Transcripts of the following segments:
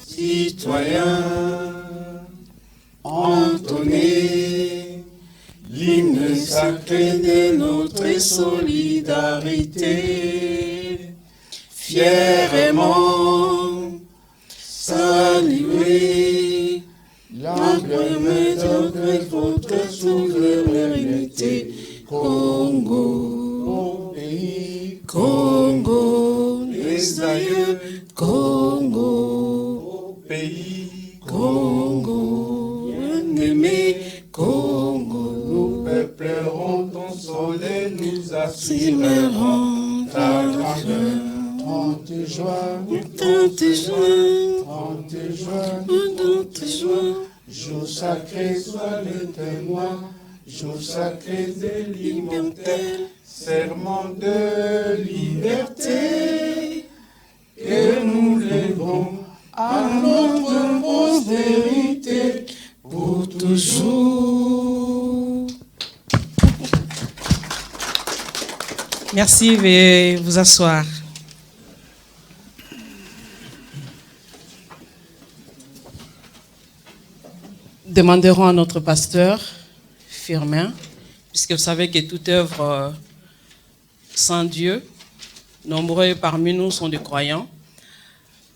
Citoyens, entonnez l'hymne sacré de notre solidarité. Fièrement saluer l'ample méthode de votre souveraineté. Congo, pays, Congo, les aïeux, Congo, pays, Congo, bien-aimé, Congo, nous peuplerons ton soleil, nous assumerons ta grandeur. 30 juin, 30 juin, 30 juin, 30 juin, jour sacré soit le témoin, jour sacré de l'immortel, serment de liberté, que nous lèverons à notre postérité pour toujours. Merci, veuillez vous asseoir. Demanderons à notre pasteur Firmin, puisque vous savez que toute œuvre sans Dieu, nombreux parmi nous sont des croyants.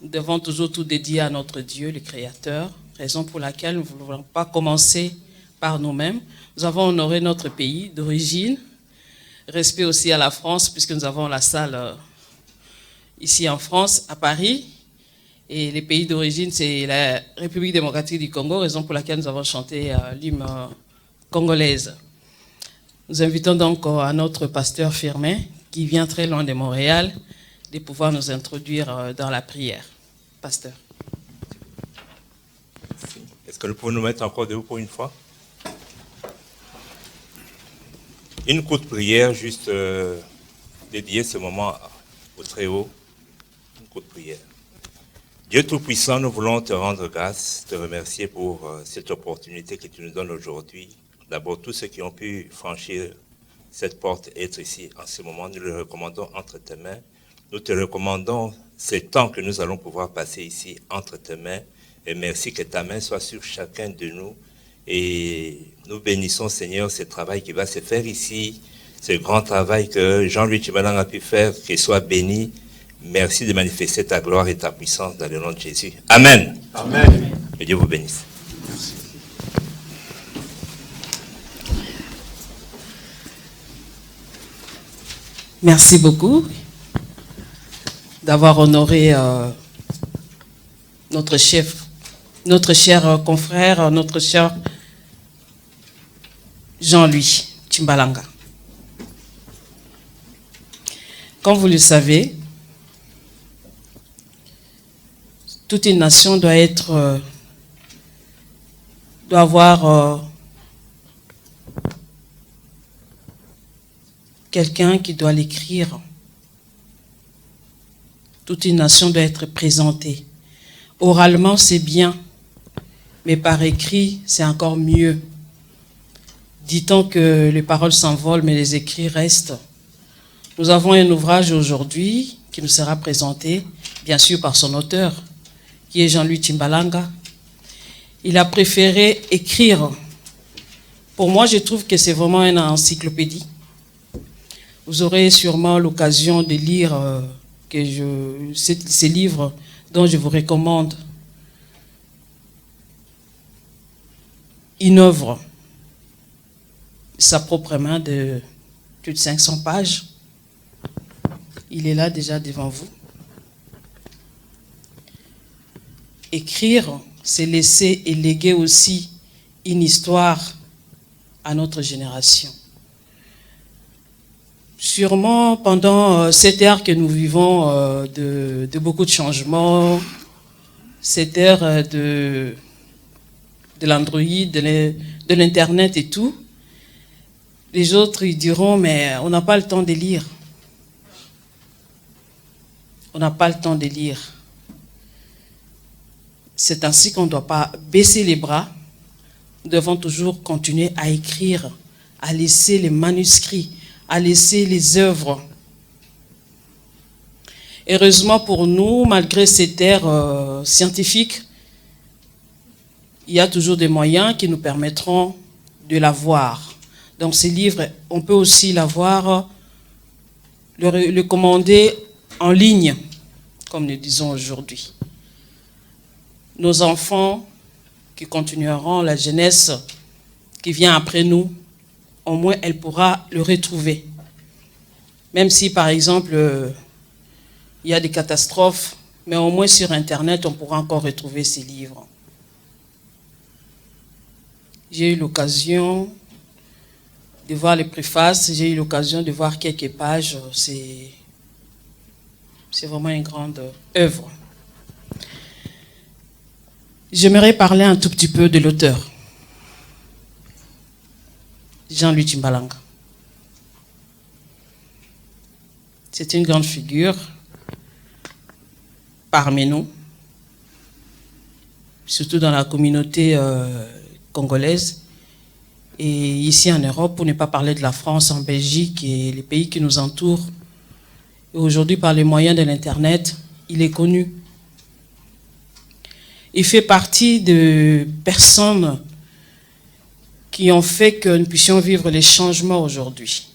Nous devons toujours tout dédier à notre Dieu, le Créateur, raison pour laquelle nous ne voulons pas commencer par nous-mêmes. Nous avons honoré notre pays d'origine, respect aussi à la France, puisque nous avons la salle ici en France, à Paris. Et les pays d'origine, c'est la République démocratique du Congo, raison pour laquelle nous avons chanté l'hymne congolaise. Nous invitons donc à notre pasteur Firmin, qui vient très loin de Montréal, de pouvoir nous introduire dans la prière. Pasteur. Est-ce que nous pouvons nous mettre encore debout pour une fois? Une courte prière, juste dédier ce moment au Très-Haut. Une courte prière. Dieu Tout-Puissant, nous voulons te rendre grâce, te remercier pour cette opportunité que tu nous donnes aujourd'hui. D'abord, tous ceux qui ont pu franchir cette porte et être ici en ce moment, nous le recommandons entre tes mains. Nous te recommandons ces temps que nous allons pouvoir passer ici entre tes mains. Et merci que ta main soit sur chacun de nous. Et nous bénissons, Seigneur, ce travail qui va se faire ici, ce grand travail que Jean-Louis Tshimbalanga a pu faire, qu'il soit béni. Merci de manifester ta gloire et ta puissance dans le nom de Jésus. Amen. Amen. Que Dieu vous bénisse. Merci. Merci beaucoup d'avoir honoré notre chef, notre cher confrère, notre cher Jean-Louis Tshimbalanga. Comme vous le savez, toute une nation doit avoir quelqu'un qui doit l'écrire. Toute une nation doit être présentée. Oralement, c'est bien, mais par écrit, c'est encore mieux. Dit-on que les paroles s'envolent, mais les écrits restent. Nous avons un ouvrage aujourd'hui qui nous sera présenté, bien sûr par son auteur, qui est Jean-Louis Tshimbalanga. Il a préféré écrire. Pour moi, je trouve que c'est vraiment une encyclopédie. Vous aurez sûrement l'occasion de lire ces livres dont je vous recommande une œuvre, sa propre main de plus de 500 pages. Il est là déjà devant vous. Écrire, c'est laisser et léguer aussi une histoire à notre génération. Sûrement, pendant cette ère que nous vivons de beaucoup de changements, cette ère de l'Android, de l'Internet et tout, les autres ils diront, mais on n'a pas le temps de lire. On n'a pas le temps de lire. C'est ainsi qu'on ne doit pas baisser les bras. Nous devons toujours continuer à écrire, à laisser les manuscrits, à laisser les œuvres. Heureusement pour nous, malgré cette ère scientifique, il y a toujours des moyens qui nous permettront de la voir. Donc ces livres, on peut aussi l'avoir, le commander en ligne, comme nous disons aujourd'hui. Nos enfants qui continueront la jeunesse qui vient après nous, au moins elle pourra le retrouver. Même si par exemple, il y a des catastrophes, mais au moins sur Internet, on pourra encore retrouver ces livres. J'ai eu l'occasion de voir les préfaces, j'ai eu l'occasion de voir quelques pages. C'est vraiment une grande œuvre. J'aimerais parler un tout petit peu de l'auteur, Jean-Louis Timbalanga. C'est une grande figure parmi nous, surtout dans la communauté congolaise et ici en Europe, pour ne pas parler de la France, en Belgique et les pays qui nous entourent. Et aujourd'hui, par les moyens de l'Internet, il est connu. Il fait partie de personnes qui ont fait que nous puissions vivre les changements aujourd'hui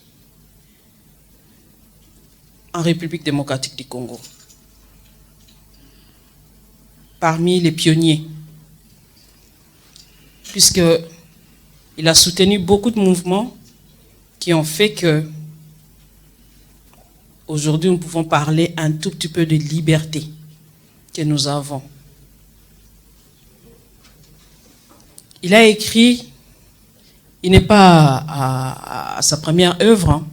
en République démocratique du Congo. Parmi les pionniers, puisqu'il a soutenu beaucoup de mouvements qui ont fait que aujourd'hui nous pouvons parler un tout petit peu de liberté que nous avons. Il a écrit, il n'est pas à sa première œuvre, hein.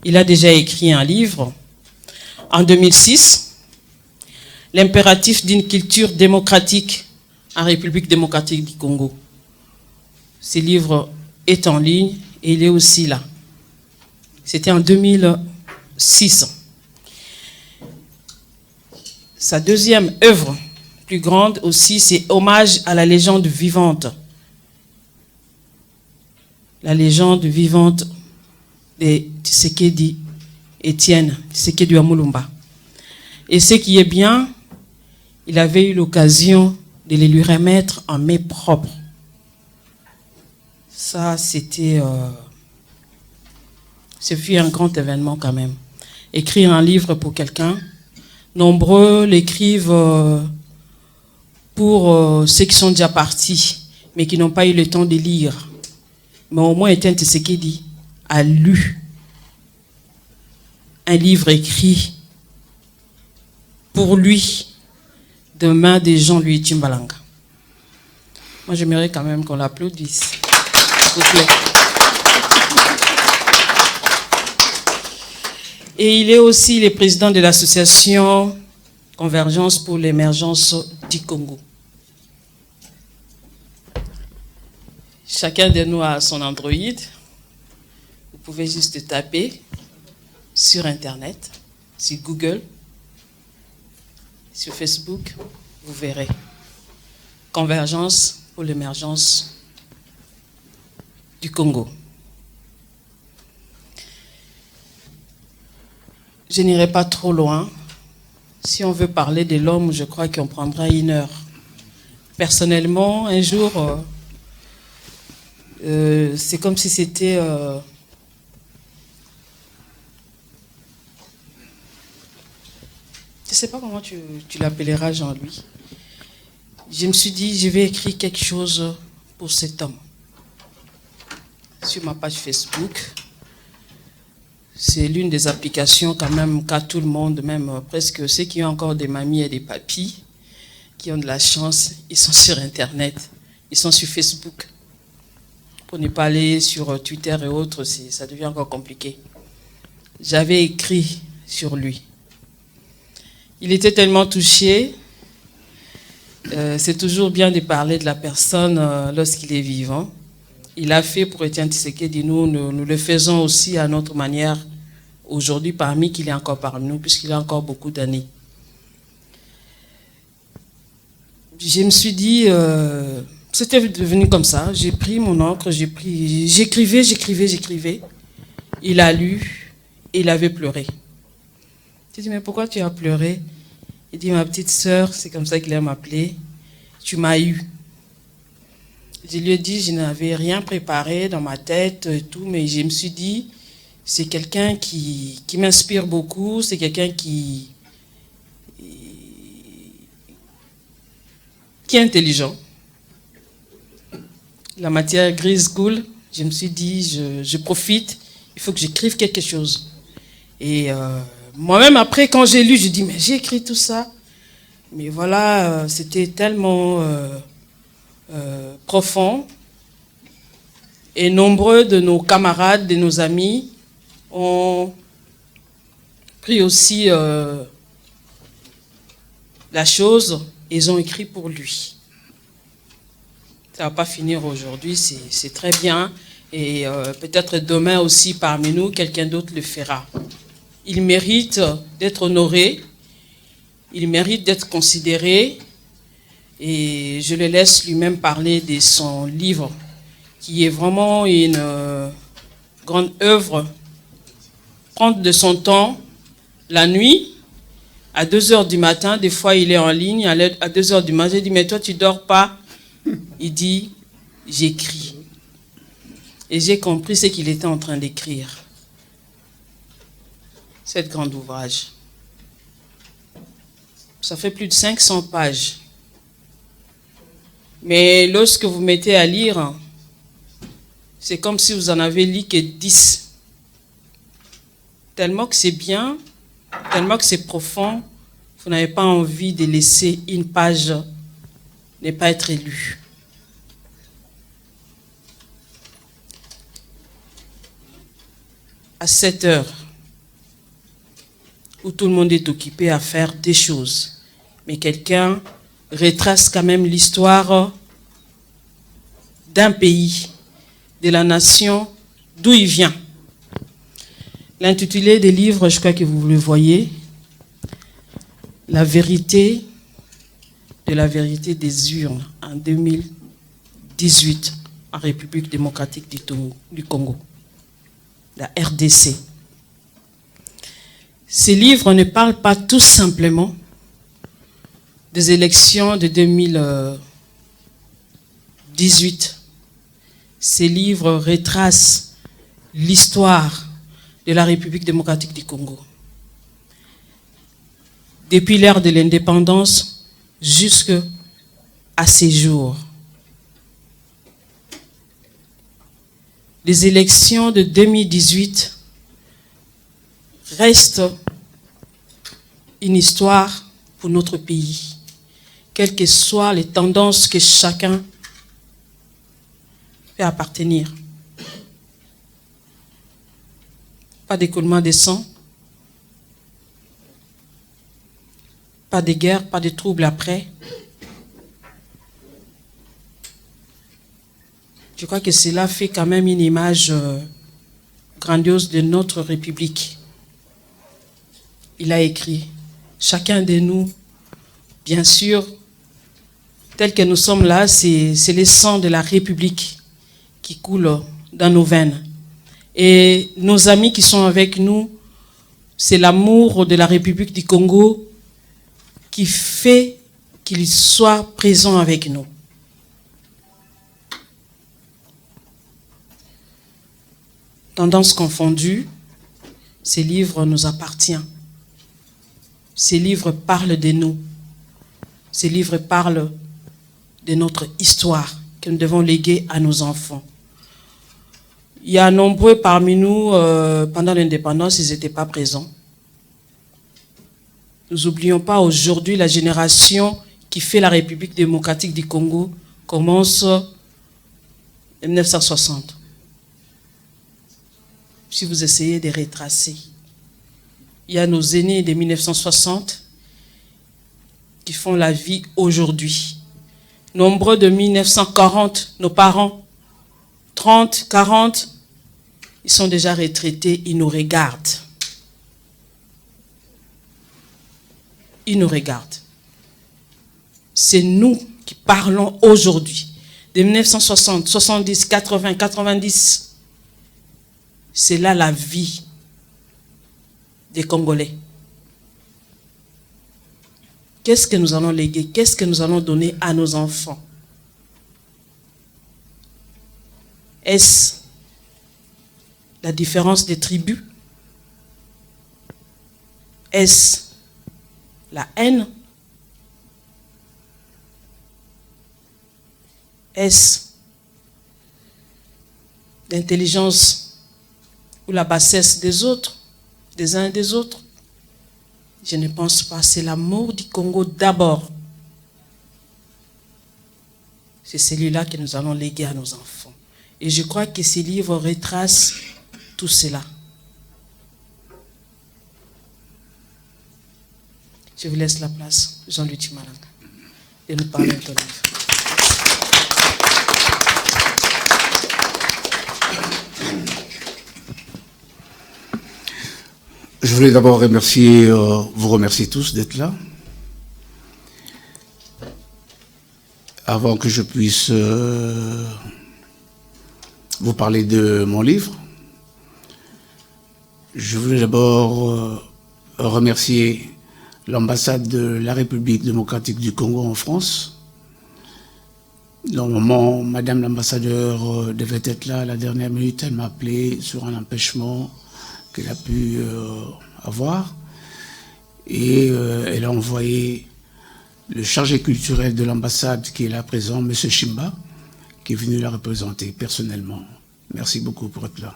Il a déjà écrit un livre en 2006, l'impératif d'une culture démocratique en République démocratique du Congo. Ce livre est en ligne et il est aussi là. C'était en 2006. Sa deuxième œuvre, plus grande aussi, c'est Hommage à la légende vivante. La légende vivante de Tshisekedi Étienne, Tshisekedi Amulumba. Et ce qui est bien, il avait eu l'occasion de les lui remettre en main propre. Ça, c'était... ce fut un grand événement quand même. Écrire un livre pour quelqu'un, nombreux l'écrivent pour ceux qui sont déjà partis, mais qui n'ont pas eu le temps de lire. Mais au moins, Étienne Tshisekedi a lu un livre écrit pour lui de main de Jean-Louis Timbalanga. Moi, j'aimerais quand même qu'on l'applaudisse. S'il vous plaît. Et il est aussi le président de l'association Convergence pour l'émergence du Congo. Chacun de nous a son Android. Vous pouvez juste taper sur Internet, sur Google, sur Facebook, vous verrez. Convergence pour l'émergence du Congo. Je n'irai pas trop loin. Si on veut parler de l'homme, je crois qu'on prendra 1 heure. Personnellement, un jour, c'est comme si c'était... je ne sais pas comment tu l'appelleras, Jean-Louis. Je me suis dit, je vais écrire quelque chose pour cet homme. Sur ma page Facebook, c'est l'une des applications quand même qu'a tout le monde, même presque ceux qui ont encore des mamies et des papis, qui ont de la chance, ils sont sur Internet, ils sont sur Facebook. Pour ne pas aller sur Twitter et autres, ça devient encore compliqué. J'avais écrit sur lui. Il était tellement touché. C'est toujours bien de parler de la personne lorsqu'il est vivant. Il a fait pour Étienne Tshisekedi, nous le faisons aussi à notre manière aujourd'hui, parmi qu'il est encore parmi nous, puisqu'il a encore beaucoup d'années. Je me suis dit, c'était devenu comme ça. J'ai pris mon encre, j'écrivais. Il a lu et il avait pleuré. Je dis, mais pourquoi tu as pleuré? Il dit, ma petite sœur, c'est comme ça qu'il aime m'appeler, tu m'as eu. Je lui ai dit, je n'avais rien préparé dans ma tête et tout, mais je me suis dit, c'est quelqu'un qui m'inspire beaucoup, c'est quelqu'un qui est intelligent. La matière grise coule. Je me suis dit, je profite, il faut que j'écrive quelque chose. Et moi-même, après, quand j'ai lu, je dis, mais j'ai écrit tout ça. Mais voilà, c'était tellement profond. Et nombreux de nos camarades, de nos amis, ont pris aussi la chose. Ils ont écrit pour lui. Ça ne va pas finir aujourd'hui, c'est très bien. Et peut-être demain aussi parmi nous, quelqu'un d'autre le fera. Il mérite d'être honoré, il mérite d'être considéré. Et je le laisse lui-même parler de son livre, qui est vraiment une grande œuvre. Prendre de son temps, la nuit, à 2h du matin, des fois il est en ligne, à 2h du matin, je dis, mais toi tu dors pas? Il dit, j'écris. Et j'ai compris ce qu'il était en train d'écrire. Cet grand ouvrage. Ça fait plus de 500 pages. Mais lorsque vous mettez à lire, c'est comme si vous en avez lu que 10. Tellement que c'est bien, tellement que c'est profond, vous n'avez pas envie de laisser une page ne pas être lue. À 7 heures, où tout le monde est occupé à faire des choses, mais quelqu'un retrace quand même l'histoire d'un pays, de la nation, d'où il vient. L'intitulé des livres, je crois que vous le voyez, La vérité de la vérité des urnes en 2018 en République démocratique du Congo, la RDC. Ces livres ne parlent pas tout simplement des élections de 2018. Ces livres retracent l'histoire de la République démocratique du Congo. Depuis l'ère de l'indépendance jusqu'à ces jours. Les élections de 2018 restent une histoire pour notre pays, quelles que soient les tendances que chacun peut appartenir. Pas d'écoulement de sang, pas de guerre, pas de troubles après. Je crois que cela fait quand même une image grandiose de notre République. Il a écrit, chacun de nous, bien sûr, tel que nous sommes là, c'est le sang de la République qui coule dans nos veines. Et nos amis qui sont avec nous, c'est l'amour de la République du Congo qui fait qu'ils soient présents avec nous. Tendances confondues, ces livres nous appartiennent. Ces livres parlent de nous. Ces livres parlent de notre histoire que nous devons léguer à nos enfants. Il y a nombreux parmi nous, pendant l'indépendance, ils n'étaient pas présents. Nous n'oublions pas aujourd'hui la génération qui fait la République démocratique du Congo commence en 1960. Si vous essayez de retracer, il y a nos aînés de 1960 qui font la vie aujourd'hui. Nombreux de 1940, nos parents, 30, 40, ils sont déjà retraités, ils nous regardent. Ils nous regardent. C'est nous qui parlons aujourd'hui. De 1960, 70, 80, 90. C'est là la vie des Congolais. qu'est-ce que nous allons léguer? Qu'est-ce que nous allons donner à nos enfants? Est-ce la différence des tribus? Est-ce la haine? Est-ce l'intelligence ou la bassesse des autres, des uns et des autres? Je ne pense pas. C'est l'amour du Congo d'abord. C'est celui-là que nous allons léguer à nos enfants. Et je crois que ces livres retracent tout cela. Je vous laisse la place, Jean-Louis Chimalanga, de nous parler de ton livre. Je voulais d'abord vous remercier tous d'être là. Avant que je puisse vous parler de mon livre, je voulais d'abord remercier l'ambassade de la République démocratique du Congo en France. Normalement, Madame l'ambassadeur devait être là à la dernière minute. Elle m'a appelé sur un empêchement qu'elle a pu avoir. Et elle a envoyé le chargé culturel de l'ambassade qui est là présent, M. Chimba, qui est venu la représenter personnellement. Merci beaucoup pour être là.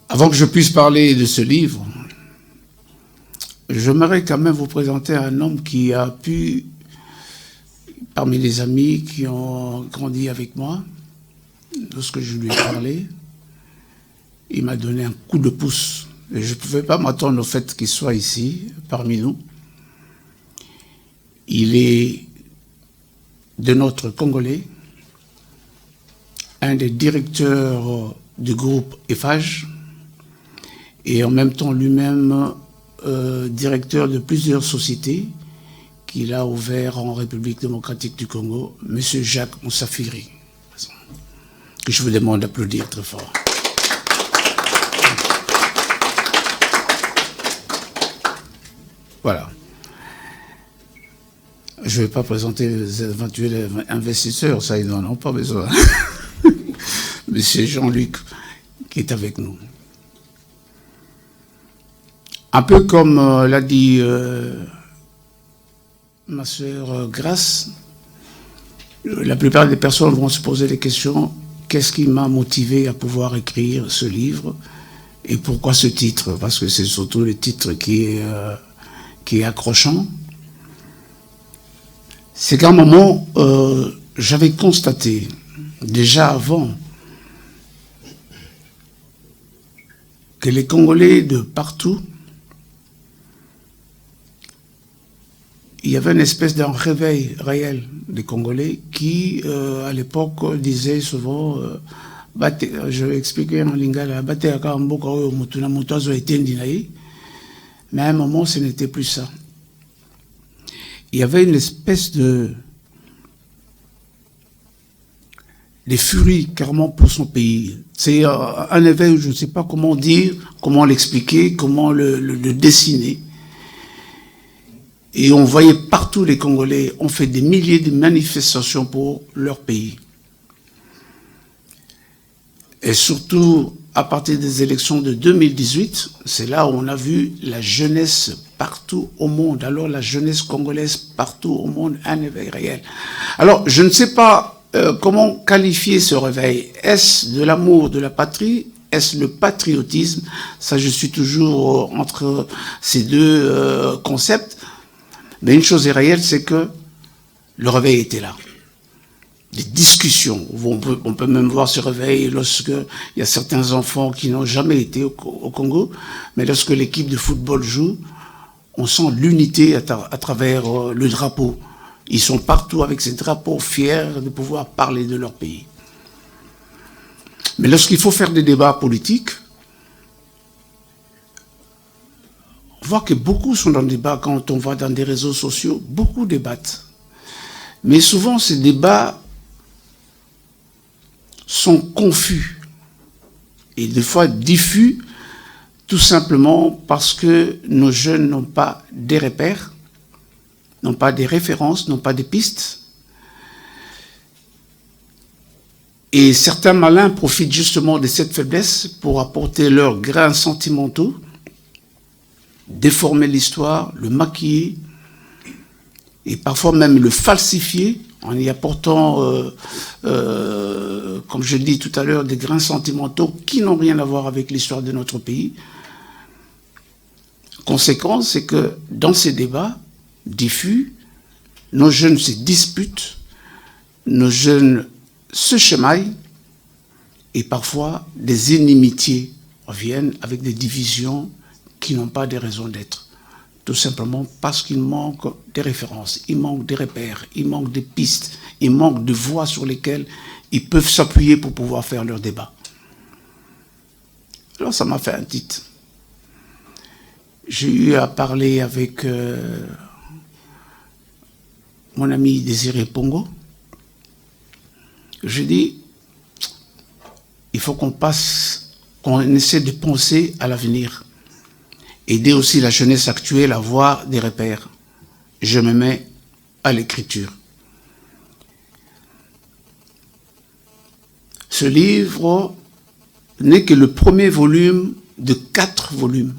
Avant que je puisse parler de ce livre, j'aimerais quand même vous présenter un homme qui a pu, parmi les amis qui ont grandi avec moi, lorsque je lui ai parlé, il m'a donné un coup de pouce. Et je ne pouvais pas m'attendre au fait qu'il soit ici, parmi nous. Il est de notre Congolais, un des directeurs du groupe Eiffage, et en même temps lui-même directeur de plusieurs sociétés qu'il a ouvertes en République démocratique du Congo, M. Jacques Moussafiri, que je vous demande d'applaudir très fort. Voilà. Je ne vais pas présenter les éventuels investisseurs, ça ils n'en ont pas besoin. Mais c'est Jean-Luc qui est avec nous. Un peu comme l'a dit ma sœur Grace, la plupart des personnes vont se poser des questions. Qu'est-ce qui m'a motivé à pouvoir écrire ce livre? Et pourquoi ce titre? Parce que c'est surtout le titre qui est accrochant. C'est qu'à un moment, j'avais constaté, déjà avant, que les Congolais de partout, il y avait une espèce d'un réveil réel des Congolais qui, à l'époque, disaient souvent, je vais expliquer en lingala, mais à un moment, ce n'était plus ça. Il y avait une espèce de furie carrément pour son pays. C'est un éveil où je ne sais pas comment dire, comment l'expliquer, comment le dessiner. Et on voyait partout les Congolais, on fait des milliers de manifestations pour leur pays. Et surtout, à partir des élections de 2018, c'est là où on a vu la jeunesse partout au monde. Alors la jeunesse congolaise partout au monde, un éveil réel. Alors je ne sais pas comment qualifier ce réveil. Est-ce de l'amour de la patrie? Est-ce le patriotisme? Ça, je suis toujours entre ces deux concepts. Mais une chose est réelle, c'est que le réveil était là. Des discussions. On peut même voir ce réveil lorsque il y a certains enfants qui n'ont jamais été au Congo, mais lorsque l'équipe de football joue, on sent l'unité à travers le drapeau. Ils sont partout avec ces drapeaux, fiers de pouvoir parler de leur pays. Mais lorsqu'il faut faire des débats politiques, on voit que beaucoup sont dans le débat. Quand on va dans des réseaux sociaux, beaucoup débattent. Mais souvent, ces débats sont confus et des fois diffus, tout simplement parce que nos jeunes n'ont pas des repères, n'ont pas des références, n'ont pas des pistes. Et certains malins profitent justement de cette faiblesse pour apporter leurs grains sentimentaux, déformer l'histoire, le maquiller, et parfois même le falsifier, en y apportant, comme je dis tout à l'heure, des grains sentimentaux qui n'ont rien à voir avec l'histoire de notre pays. Conséquence, c'est que dans ces débats diffus, nos jeunes se disputent, nos jeunes se chamaillent, et parfois des inimitiés reviennent avec des divisions qui n'ont pas de raison d'être. Tout simplement parce qu'il manque des références, il manque des repères, il manque des pistes, il manque de voies sur lesquelles ils peuvent s'appuyer pour pouvoir faire leur débat. Alors ça m'a fait un titre. J'ai eu à parler avec mon ami Désiré Pongo. J'ai dit, il faut qu'on essaie de penser à l'avenir. Aider aussi la jeunesse actuelle à avoir des repères. Je me mets à l'écriture. Ce livre n'est que le premier volume de 4 volumes.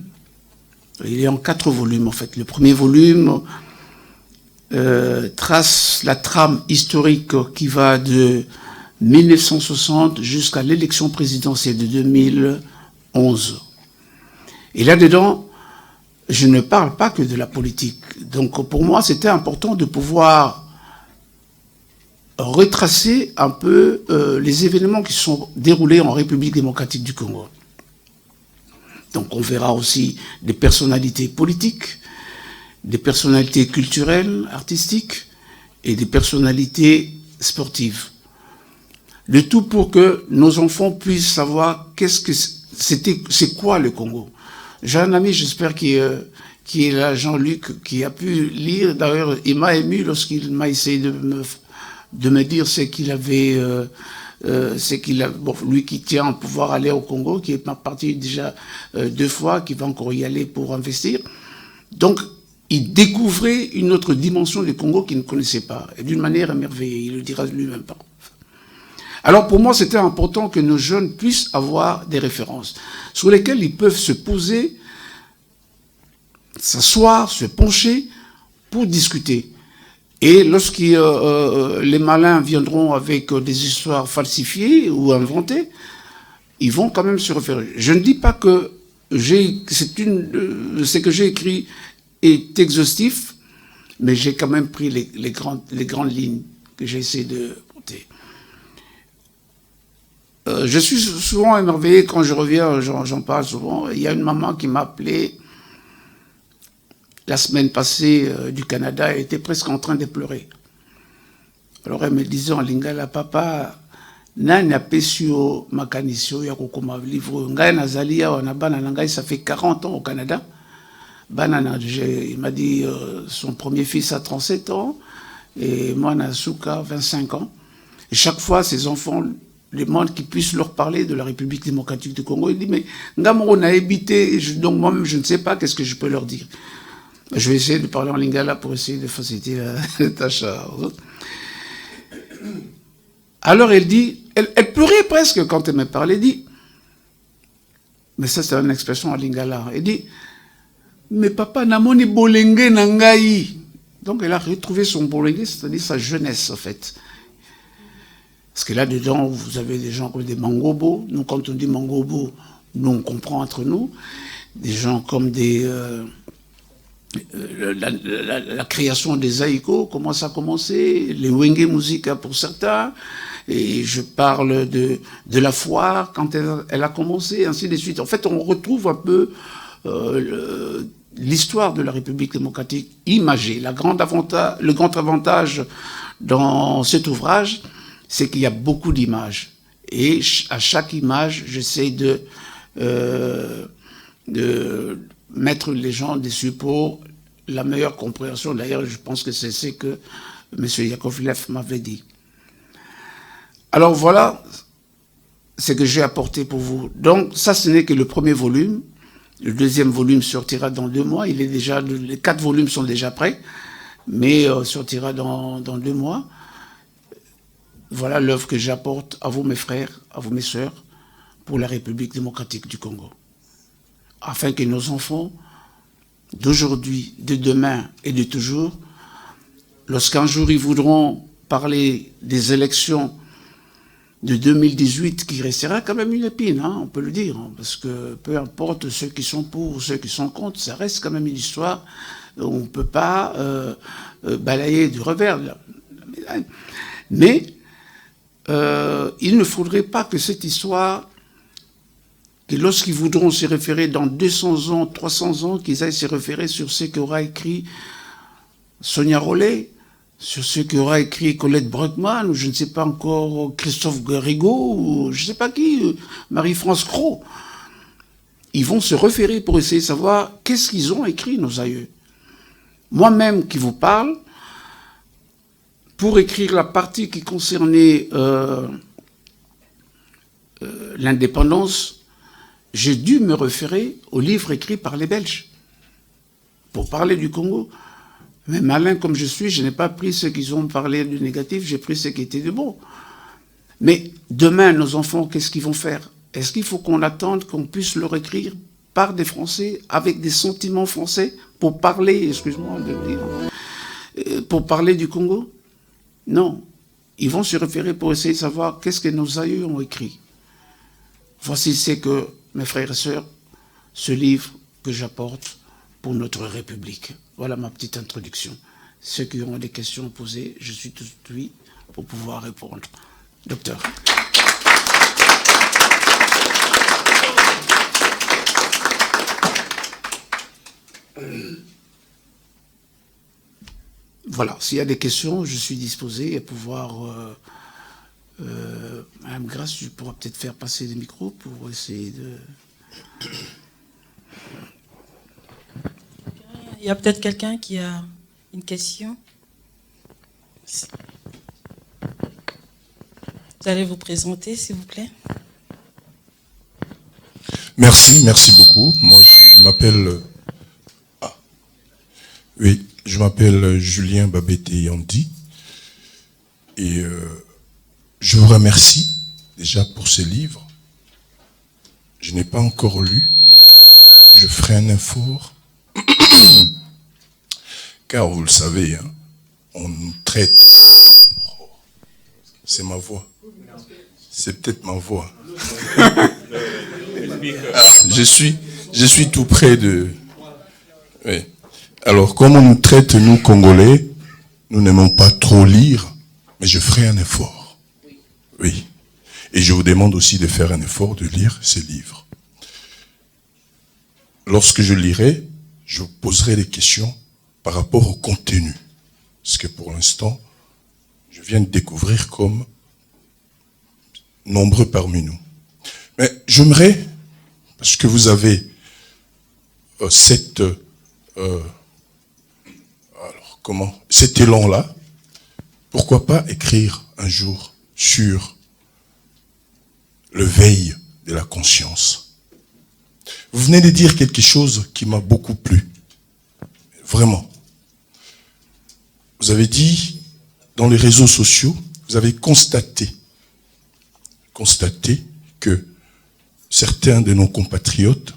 Il est en 4 volumes en fait. Le premier volume trace la trame historique qui va de 1960 jusqu'à l'élection présidentielle de 2011. Et là-dedans, je ne parle pas que de la politique. Donc pour moi, c'était important de pouvoir retracer un peu les événements qui sont déroulés en République démocratique du Congo. Donc on verra aussi des personnalités politiques, des personnalités culturelles, artistiques et des personnalités sportives. Le tout pour que nos enfants puissent savoir c'est quoi le Congo. J'ai un ami, j'espère, qui est là, Jean-Luc, qui a pu lire. D'ailleurs, il m'a ému lorsqu'il m'a essayé de me dire ce qu'il avait... lui qui tient à pouvoir aller au Congo, qui est parti déjà 2 fois, qui va encore y aller pour investir. Donc, il découvrait une autre dimension du Congo qu'il ne connaissait pas, et d'une manière émerveillée, il le dira lui-même pas. Alors pour moi, c'était important que nos jeunes puissent avoir des références sur lesquelles ils peuvent se poser, s'asseoir, se pencher pour discuter. Et lorsque les malins viendront avec des histoires falsifiées ou inventées, ils vont quand même se référer. Je ne dis pas que ce que j'ai écrit est exhaustif, mais j'ai quand même pris les grandes lignes que j'ai essayé de porter. Je suis souvent émerveillé quand je reviens, j'en parle souvent. Il y a une maman qui m'a appelé la semaine passée du Canada, elle était presque en train de pleurer. Alors elle me disait en lingala, papa, nani apesio makanisio ya kokoma livre ngai nazali awa na bana na ngai, ça fait 40 ans au Canada. Il m'a dit son premier fils a 37 ans et moi Nasuka 25 ans. Et chaque fois ses enfants demandent qu'ils puissent leur parler de la République démocratique du Congo. Il dit mais ngamoro na habité, donc moi-même je ne sais pas qu'est-ce que je peux leur dire. Je vais essayer de parler en lingala pour essayer de faciliter la tâche. Alors elle dit, elle pleurait presque quand elle me parlait, elle dit, mais ça c'est une expression en lingala, elle dit, mais papa namoni bolenge nangai. Donc elle a retrouvé son bolenge, c'est-à-dire sa jeunesse en fait. Parce que là-dedans, vous avez des gens comme des mangobos. Nous, quand on dit mangobo, nous on comprend entre nous. Des gens comme la création des haïkos, comment ça a commencé, les wenge musica pour certains, et je parle de la foire quand elle a commencé, ainsi de suite. En fait, on retrouve un peu l'histoire de la République démocratique imagée. Le grand avantage dans cet ouvrage, c'est qu'il y a beaucoup d'images. Et à chaque image, j'essaie de mettre les gens dessus pour la meilleure compréhension. D'ailleurs, je pense que c'est ce que M. Yakovlev m'avait dit. Alors voilà ce que j'ai apporté pour vous. Donc ça, ce n'est que le premier volume. Le deuxième volume sortira dans 2 mois. Les 4 volumes sont déjà prêts, mais sortira dans 2 mois. Voilà l'œuvre que j'apporte à vous, mes frères, à vous, mes sœurs, pour la République démocratique du Congo. Afin que nos enfants d'aujourd'hui, de demain et de toujours, lorsqu'un jour ils voudront parler des élections de 2018, qui restera quand même une épine, hein, on peut le dire, hein, parce que peu importe ceux qui sont pour ou ceux qui sont contre, ça reste quand même une histoire, on ne peut pas balayer du revers de la médaille. Mais il ne faudrait pas que cette histoire, que lorsqu'ils voudront se référer dans 200 ans, 300 ans, qu'ils aillent se référer sur ce qu'aura écrit Sonia Rollet, sur ce qu'aura écrit Colette Brockman, ou je ne sais pas encore Christophe Garrigou, ou je ne sais pas qui, Marie-France Cros. Ils vont se référer pour essayer de savoir qu'est-ce qu'ils ont écrit, nos aïeux. Moi-même qui vous parle, pour écrire la partie qui concernait l'indépendance, j'ai dû me référer aux livres écrits par les Belges pour parler du Congo. Mais malin comme je suis, je n'ai pas pris ceux qui ont parlé du négatif, j'ai pris ceux qui étaient de bon. Mais demain, nos enfants, qu'est-ce qu'ils vont faire? Est-ce qu'il faut qu'on attende qu'on puisse leur écrire par des Français, avec des sentiments français, pour parler, excuse-moi de le dire, pour parler du Congo? Non. Ils vont se référer pour essayer de savoir qu'est-ce que nos aïeux ont écrit. Voici ce que, mes frères et sœurs, ce livre que j'apporte pour notre République. Voilà ma petite introduction. Ceux qui ont des questions à poser, je suis tout oui pour pouvoir répondre. Docteur. Voilà, s'il y a des questions, je suis disposé à pouvoir... Madame Grasse, je pourrais peut-être faire passer le micro pour essayer de... Il y a peut-être quelqu'un qui a une question. Vous allez vous présenter, s'il vous plaît. Merci beaucoup. Moi, je m'appelle... Oui, je m'appelle Julien Babete-Yandi. Et je vous remercie déjà pour ce livre. Je n'ai pas encore lu. Je ferai un effort. Car vous le savez, hein, on nous traite... C'est ma voix. C'est peut-être ma voix. Je suis tout près de... Oui. Alors, comme on nous traite, nous, Congolais, nous n'aimons pas trop lire, mais je ferai un effort. Oui. Et je vous demande aussi de faire un effort de lire ces livres. Lorsque je lirai, je vous poserai des questions par rapport au contenu. Parce que pour l'instant, je viens de découvrir comme nombreux parmi nous. Mais j'aimerais, parce que vous avez cet élan-là, pourquoi pas écrire un jour sur le veille de la conscience. Vous venez de dire quelque chose qui m'a beaucoup plu. Vraiment. Vous avez dit, dans les réseaux sociaux, vous avez constaté que certains de nos compatriotes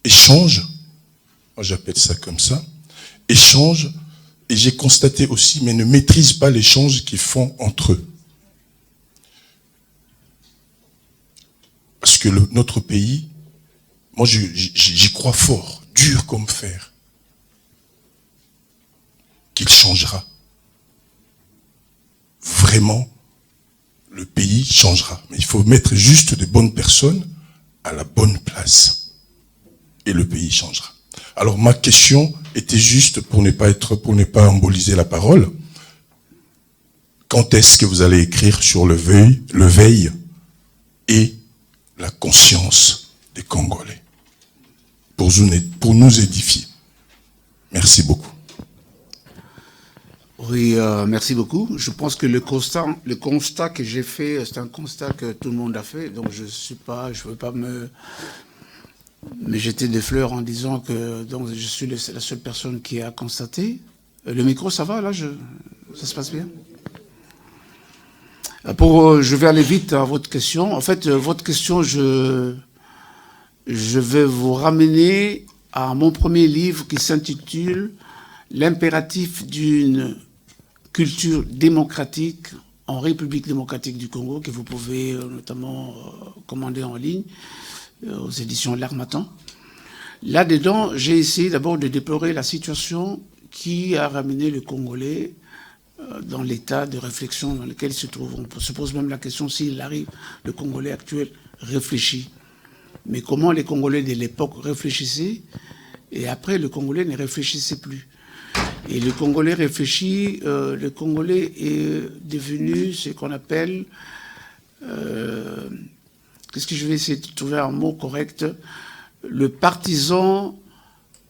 échangent, moi j'appelle ça comme ça, échangent, et j'ai constaté aussi, mais ne maîtrisent pas l'échange qu'ils font entre eux. Parce que notre pays, moi j'y crois fort, dur comme fer, qu'il changera. Vraiment, le pays changera. Mais il faut mettre juste de bonnes personnes à la bonne place. Et le pays changera. Alors ma question était juste pour ne pas emboliser la parole. Quand est-ce que vous allez écrire sur le veille et la conscience des Congolais pour nous édifier? Merci beaucoup. Oui, merci beaucoup. Je pense que le constat que j'ai fait, c'est un constat que tout le monde a fait, donc je veux pas me me jeter des fleurs en disant que donc, je suis la seule personne qui a constaté. Le micro, ça va, là ça se passe bien? Je vais aller vite à votre question. En fait, votre question, je vais vous ramener à mon premier livre qui s'intitule « L'impératif d'une culture démocratique en République démocratique du Congo » que vous pouvez notamment commander en ligne aux éditions L'Harmattan. Là-dedans, j'ai essayé d'abord de déplorer la situation qui a ramené le Congolais dans l'état de réflexion dans lequel il se trouve. On se pose même la question s'il arrive, le Congolais actuel réfléchit. Mais comment les Congolais de l'époque réfléchissaient, et après le Congolais ne réfléchissait plus. Et le Congolais réfléchit, le Congolais est devenu ce qu'on appelle, qu'est-ce que je vais essayer de trouver un mot correct, le partisan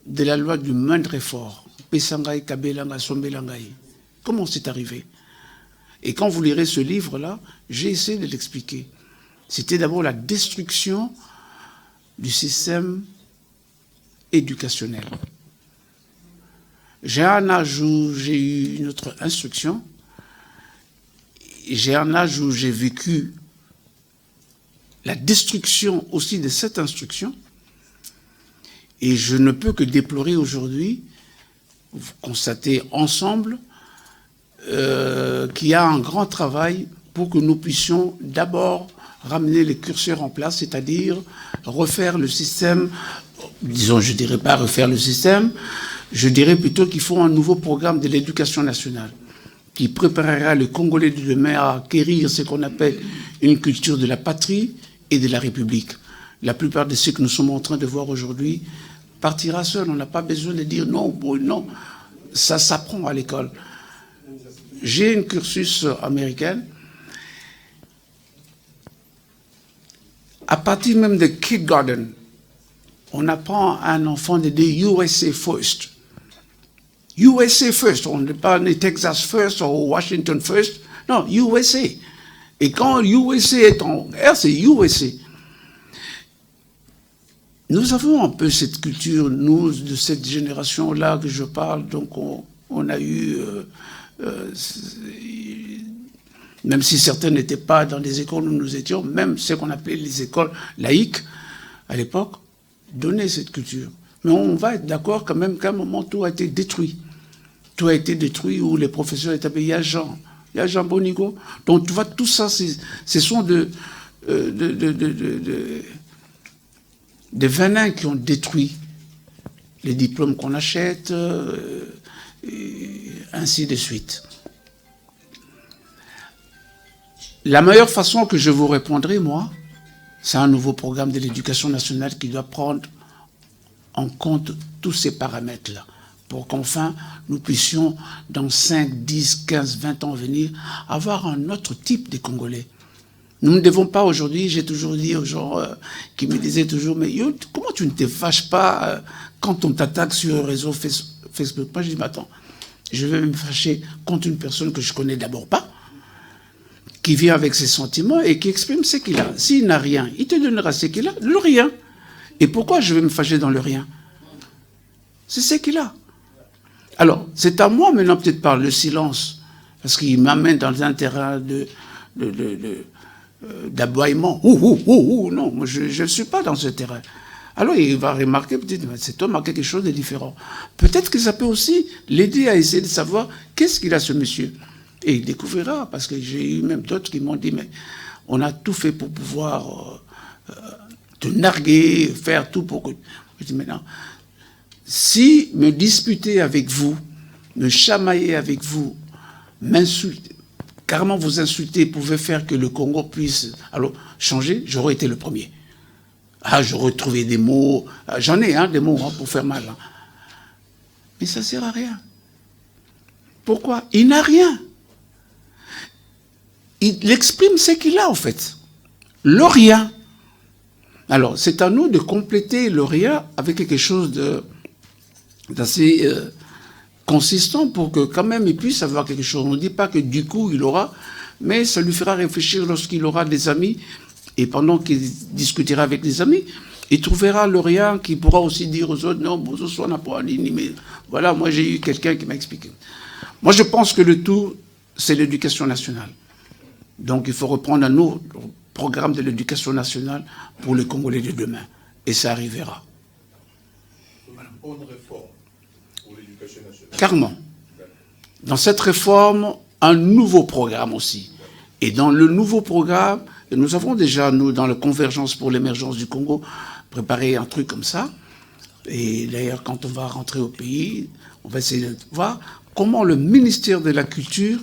de la loi du moindre effort. Pesangai, Kabelanga, Sombelangai. Comment c'est arrivé? Et quand vous lirez ce livre-là, j'ai essayé de l'expliquer. C'était d'abord la destruction du système éducationnel. J'ai un âge où j'ai eu une autre instruction. J'ai un âge où j'ai vécu la destruction aussi de cette instruction. Et je ne peux que déplorer aujourd'hui, vous constatez ensemble, qu'il y a un grand travail pour que nous puissions d'abord ramener les curseurs en place, c'est-à-dire refaire le système, disons, je ne dirais pas refaire le système, je dirais plutôt qu'il faut un nouveau programme de l'éducation nationale qui préparera le Congolais de demain à acquérir ce qu'on appelle une culture de la patrie et de la République. La plupart de ceux que nous sommes en train de voir aujourd'hui partira seul. On n'a pas besoin de dire non, bon, non. Ça s'apprend à l'école. J'ai une cursus américaine. À partir même de kindergarten, on apprend à un enfant de dire USA first. USA first. On ne parle pas de Texas first ou Washington first. Non, USA. Et quand USA est en R, c'est USA. Nous avons un peu cette culture, nous, de cette génération-là que je parle. Donc, on a eu... même si certains n'étaient pas dans les écoles où nous étions, même ce qu'on appelait les écoles laïques, à l'époque, donnaient cette culture. Mais on va être d'accord quand même qu'à un moment, tout a été détruit. Tout a été détruit où les professeurs étaient appelés, il y a Jean Bonigo. Donc, tu vois, tout ça, ce sont des venins qui ont détruit les diplômes qu'on achète, et ainsi de suite. La meilleure façon que je vous répondrai, moi, c'est un nouveau programme de l'éducation nationale qui doit prendre en compte tous ces paramètres-là, pour qu'enfin, nous puissions, dans 5, 10, 15, 20 ans à venir, avoir un autre type de Congolais. Nous ne devons pas aujourd'hui, j'ai toujours dit aux gens qui me disaient toujours, mais yo, comment tu ne te fâches pas quand on t'attaque sur le réseau Facebook? Moi, je dis, mais attends, je vais me fâcher contre une personne que je connais d'abord pas, qui vient avec ses sentiments et qui exprime ce qu'il a. S'il n'a rien, il te donnera ce qu'il a, le rien. Et pourquoi je vais me fâcher dans le rien? C'est ce qu'il a. Alors, c'est à moi maintenant peut-être par le silence, parce qu'il m'amène dans un terrain d'aboiement. Non, moi je ne suis pas dans ce terrain. Alors il va remarquer, peut-être, cet homme a quelque chose de différent. Peut-être que ça peut aussi l'aider à essayer de savoir qu'est-ce qu'il a ce monsieur. Et il découvrira, parce que j'ai eu même d'autres qui m'ont dit, mais on a tout fait pour pouvoir te narguer, faire tout pour que... Je dis, maintenant, si me disputer avec vous, me chamailler avec vous, m'insulter, carrément vous insulter pouvait faire que le Congo puisse alors changer, j'aurais été le premier. Ah, j'aurais trouvé des mots, j'en ai des mots pour faire mal. Mais ça ne sert à rien. Pourquoi? Il n'a rien. Il exprime ce qu'il a en fait. Le rien. Alors, c'est à nous de compléter le rien avec quelque chose d'assez consistant pour que quand même il puisse avoir quelque chose. On ne dit pas que du coup il aura, mais ça lui fera réfléchir lorsqu'il aura des amis et pendant qu'il discutera avec des amis, il trouvera le rien qui pourra aussi dire aux autres, non, Bozoso n'a pas ligne, mais voilà, moi j'ai eu quelqu'un qui m'a expliqué. Moi je pense que le tout, c'est l'éducation nationale. Donc il faut reprendre un autre programme de l'éducation nationale pour les Congolais de demain. Et ça arrivera. Voilà. Une bonne réforme pour l'éducation nationale. Carrément. Dans cette réforme, un nouveau programme aussi. Et dans le nouveau programme, et nous avons déjà, nous, dans la Convergence pour l'émergence du Congo, préparé un truc comme ça. Et d'ailleurs, quand on va rentrer au pays, on va essayer de voir comment le ministère de la Culture,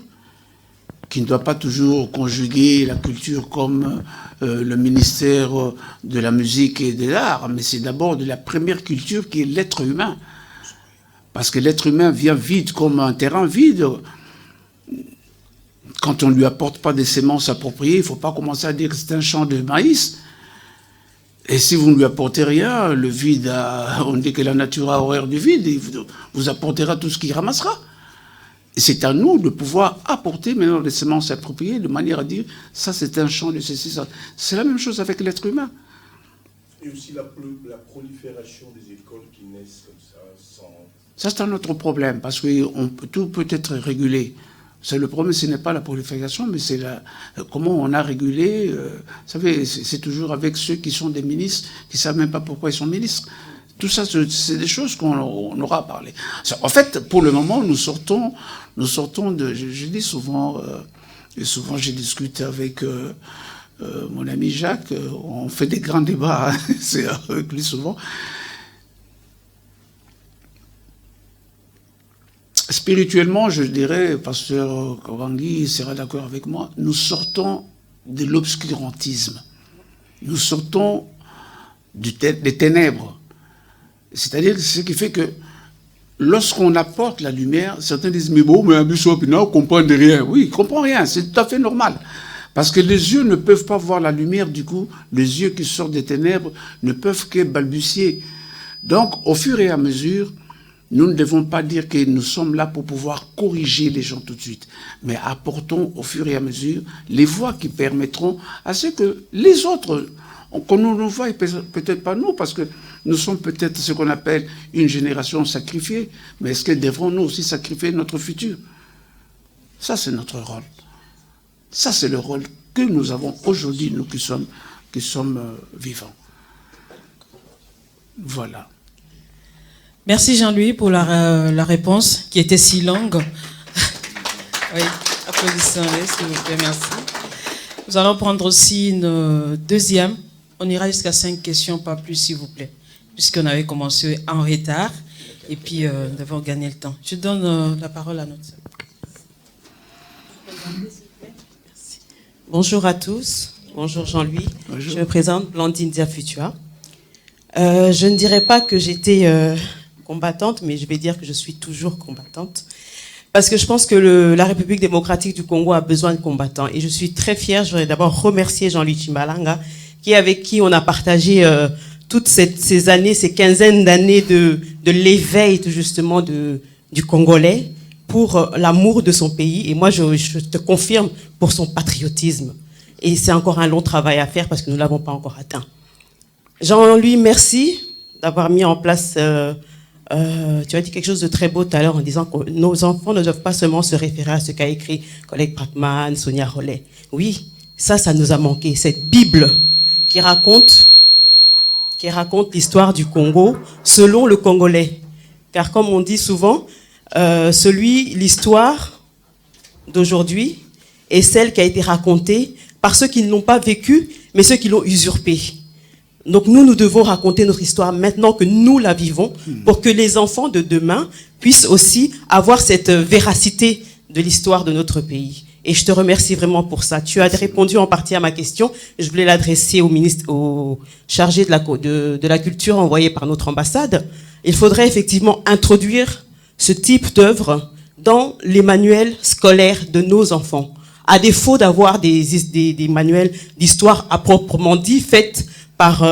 qui ne doit pas toujours conjuguer la culture comme le ministère de la musique et de l'art, mais c'est d'abord de la première culture qui est l'être humain. Parce que l'être humain vient vide comme un terrain vide. Quand on ne lui apporte pas des semences appropriées, il ne faut pas commencer à dire que c'est un champ de maïs. Et si vous ne lui apportez rien, le vide, on dit que la nature a horreur du vide, il vous apportera tout ce qu'il ramassera. Et c'est à nous de pouvoir apporter maintenant des semences appropriées de manière à dire ça c'est un champ de ceci, ça. C'est la même chose avec l'être humain. Et aussi la prolifération des écoles qui naissent comme ça sans... Ça c'est un autre problème parce que tout peut être régulé. C'est le problème, ce n'est pas la prolifération, mais c'est comment on a régulé. Vous savez, c'est toujours avec ceux qui sont des ministres, qui ne savent même pas pourquoi ils sont ministres. Tout ça, c'est des choses qu'on aura parlé. En fait, pour le moment, nous sortons de... Je dis souvent, et souvent j'ai discuté avec mon ami Jacques, on fait des grands débats, hein, c'est avec lui souvent. Spirituellement, je dirais, pasteur Kawangi sera d'accord avec moi, nous sortons de l'obscurantisme. Nous sortons des ténèbres. C'est-à-dire ce qui fait que lorsqu'on apporte la lumière, certains disent « Mais bon, mais un bishop, il ne comprend rien. » Oui, il ne comprend rien, c'est tout à fait normal. Parce que les yeux ne peuvent pas voir la lumière, du coup, les yeux qui sortent des ténèbres ne peuvent que balbutier. Donc, au fur et à mesure, nous ne devons pas dire que nous sommes là pour pouvoir corriger les gens tout de suite, mais apportons au fur et à mesure les voies qui permettront à ce que les autres, qu'on nous le voie, peut-être pas nous, parce que nous sommes peut-être ce qu'on appelle une génération sacrifiée, mais est-ce que devrons-nous aussi sacrifier notre futur? Ça, c'est notre rôle. Ça, c'est le rôle que nous avons aujourd'hui, nous qui sommes vivants. Voilà. Merci Jean-Louis pour la réponse qui était si longue. Oui, applaudissons-les s'il vous plaît, merci. Nous allons prendre aussi une deuxième. On ira jusqu'à 5 questions, pas plus s'il vous plaît, puisqu'on avait commencé en retard et puis nous devons gagner le temps. Je donne la parole à notre sœur. Bonjour à tous. Bonjour Jean-Louis. Bonjour. Je me présente Blandine Diafutua. Je ne dirais pas que j'étais combattante, mais je vais dire que je suis toujours combattante. Parce que je pense que la République démocratique du Congo a besoin de combattants. Et je suis très fière, je voudrais d'abord remercier Jean-Louis Tshimbalanga, avec qui on a partagé toutes ces années, ces quinzaines d'années de l'éveil justement du Congolais pour l'amour de son pays. Et moi, je te confirme pour son patriotisme. Et c'est encore un long travail à faire parce que nous ne l'avons pas encore atteint. Jean-Louis, merci d'avoir mis en place... tu as dit quelque chose de très beau tout à l'heure en disant que nos enfants ne doivent pas seulement se référer à ce qu'a écrit collègue Pratman, Sonia Rollet. Oui, ça nous a manqué. Cette Bible qui raconte l'histoire du Congo selon le Congolais. Car comme on dit souvent, l'histoire d'aujourd'hui est celle qui a été racontée par ceux qui ne l'ont pas vécue, mais ceux qui l'ont usurpée. Donc nous devons raconter notre histoire maintenant que nous la vivons pour que les enfants de demain puissent aussi avoir cette véracité de l'histoire de notre pays. Et je te remercie vraiment pour ça. Tu as répondu en partie à ma question. Je voulais l'adresser au chargé de la culture envoyé par notre ambassade. Il faudrait effectivement introduire ce type d'œuvre dans les manuels scolaires de nos enfants. À défaut d'avoir des manuels d'histoire à proprement dit faits par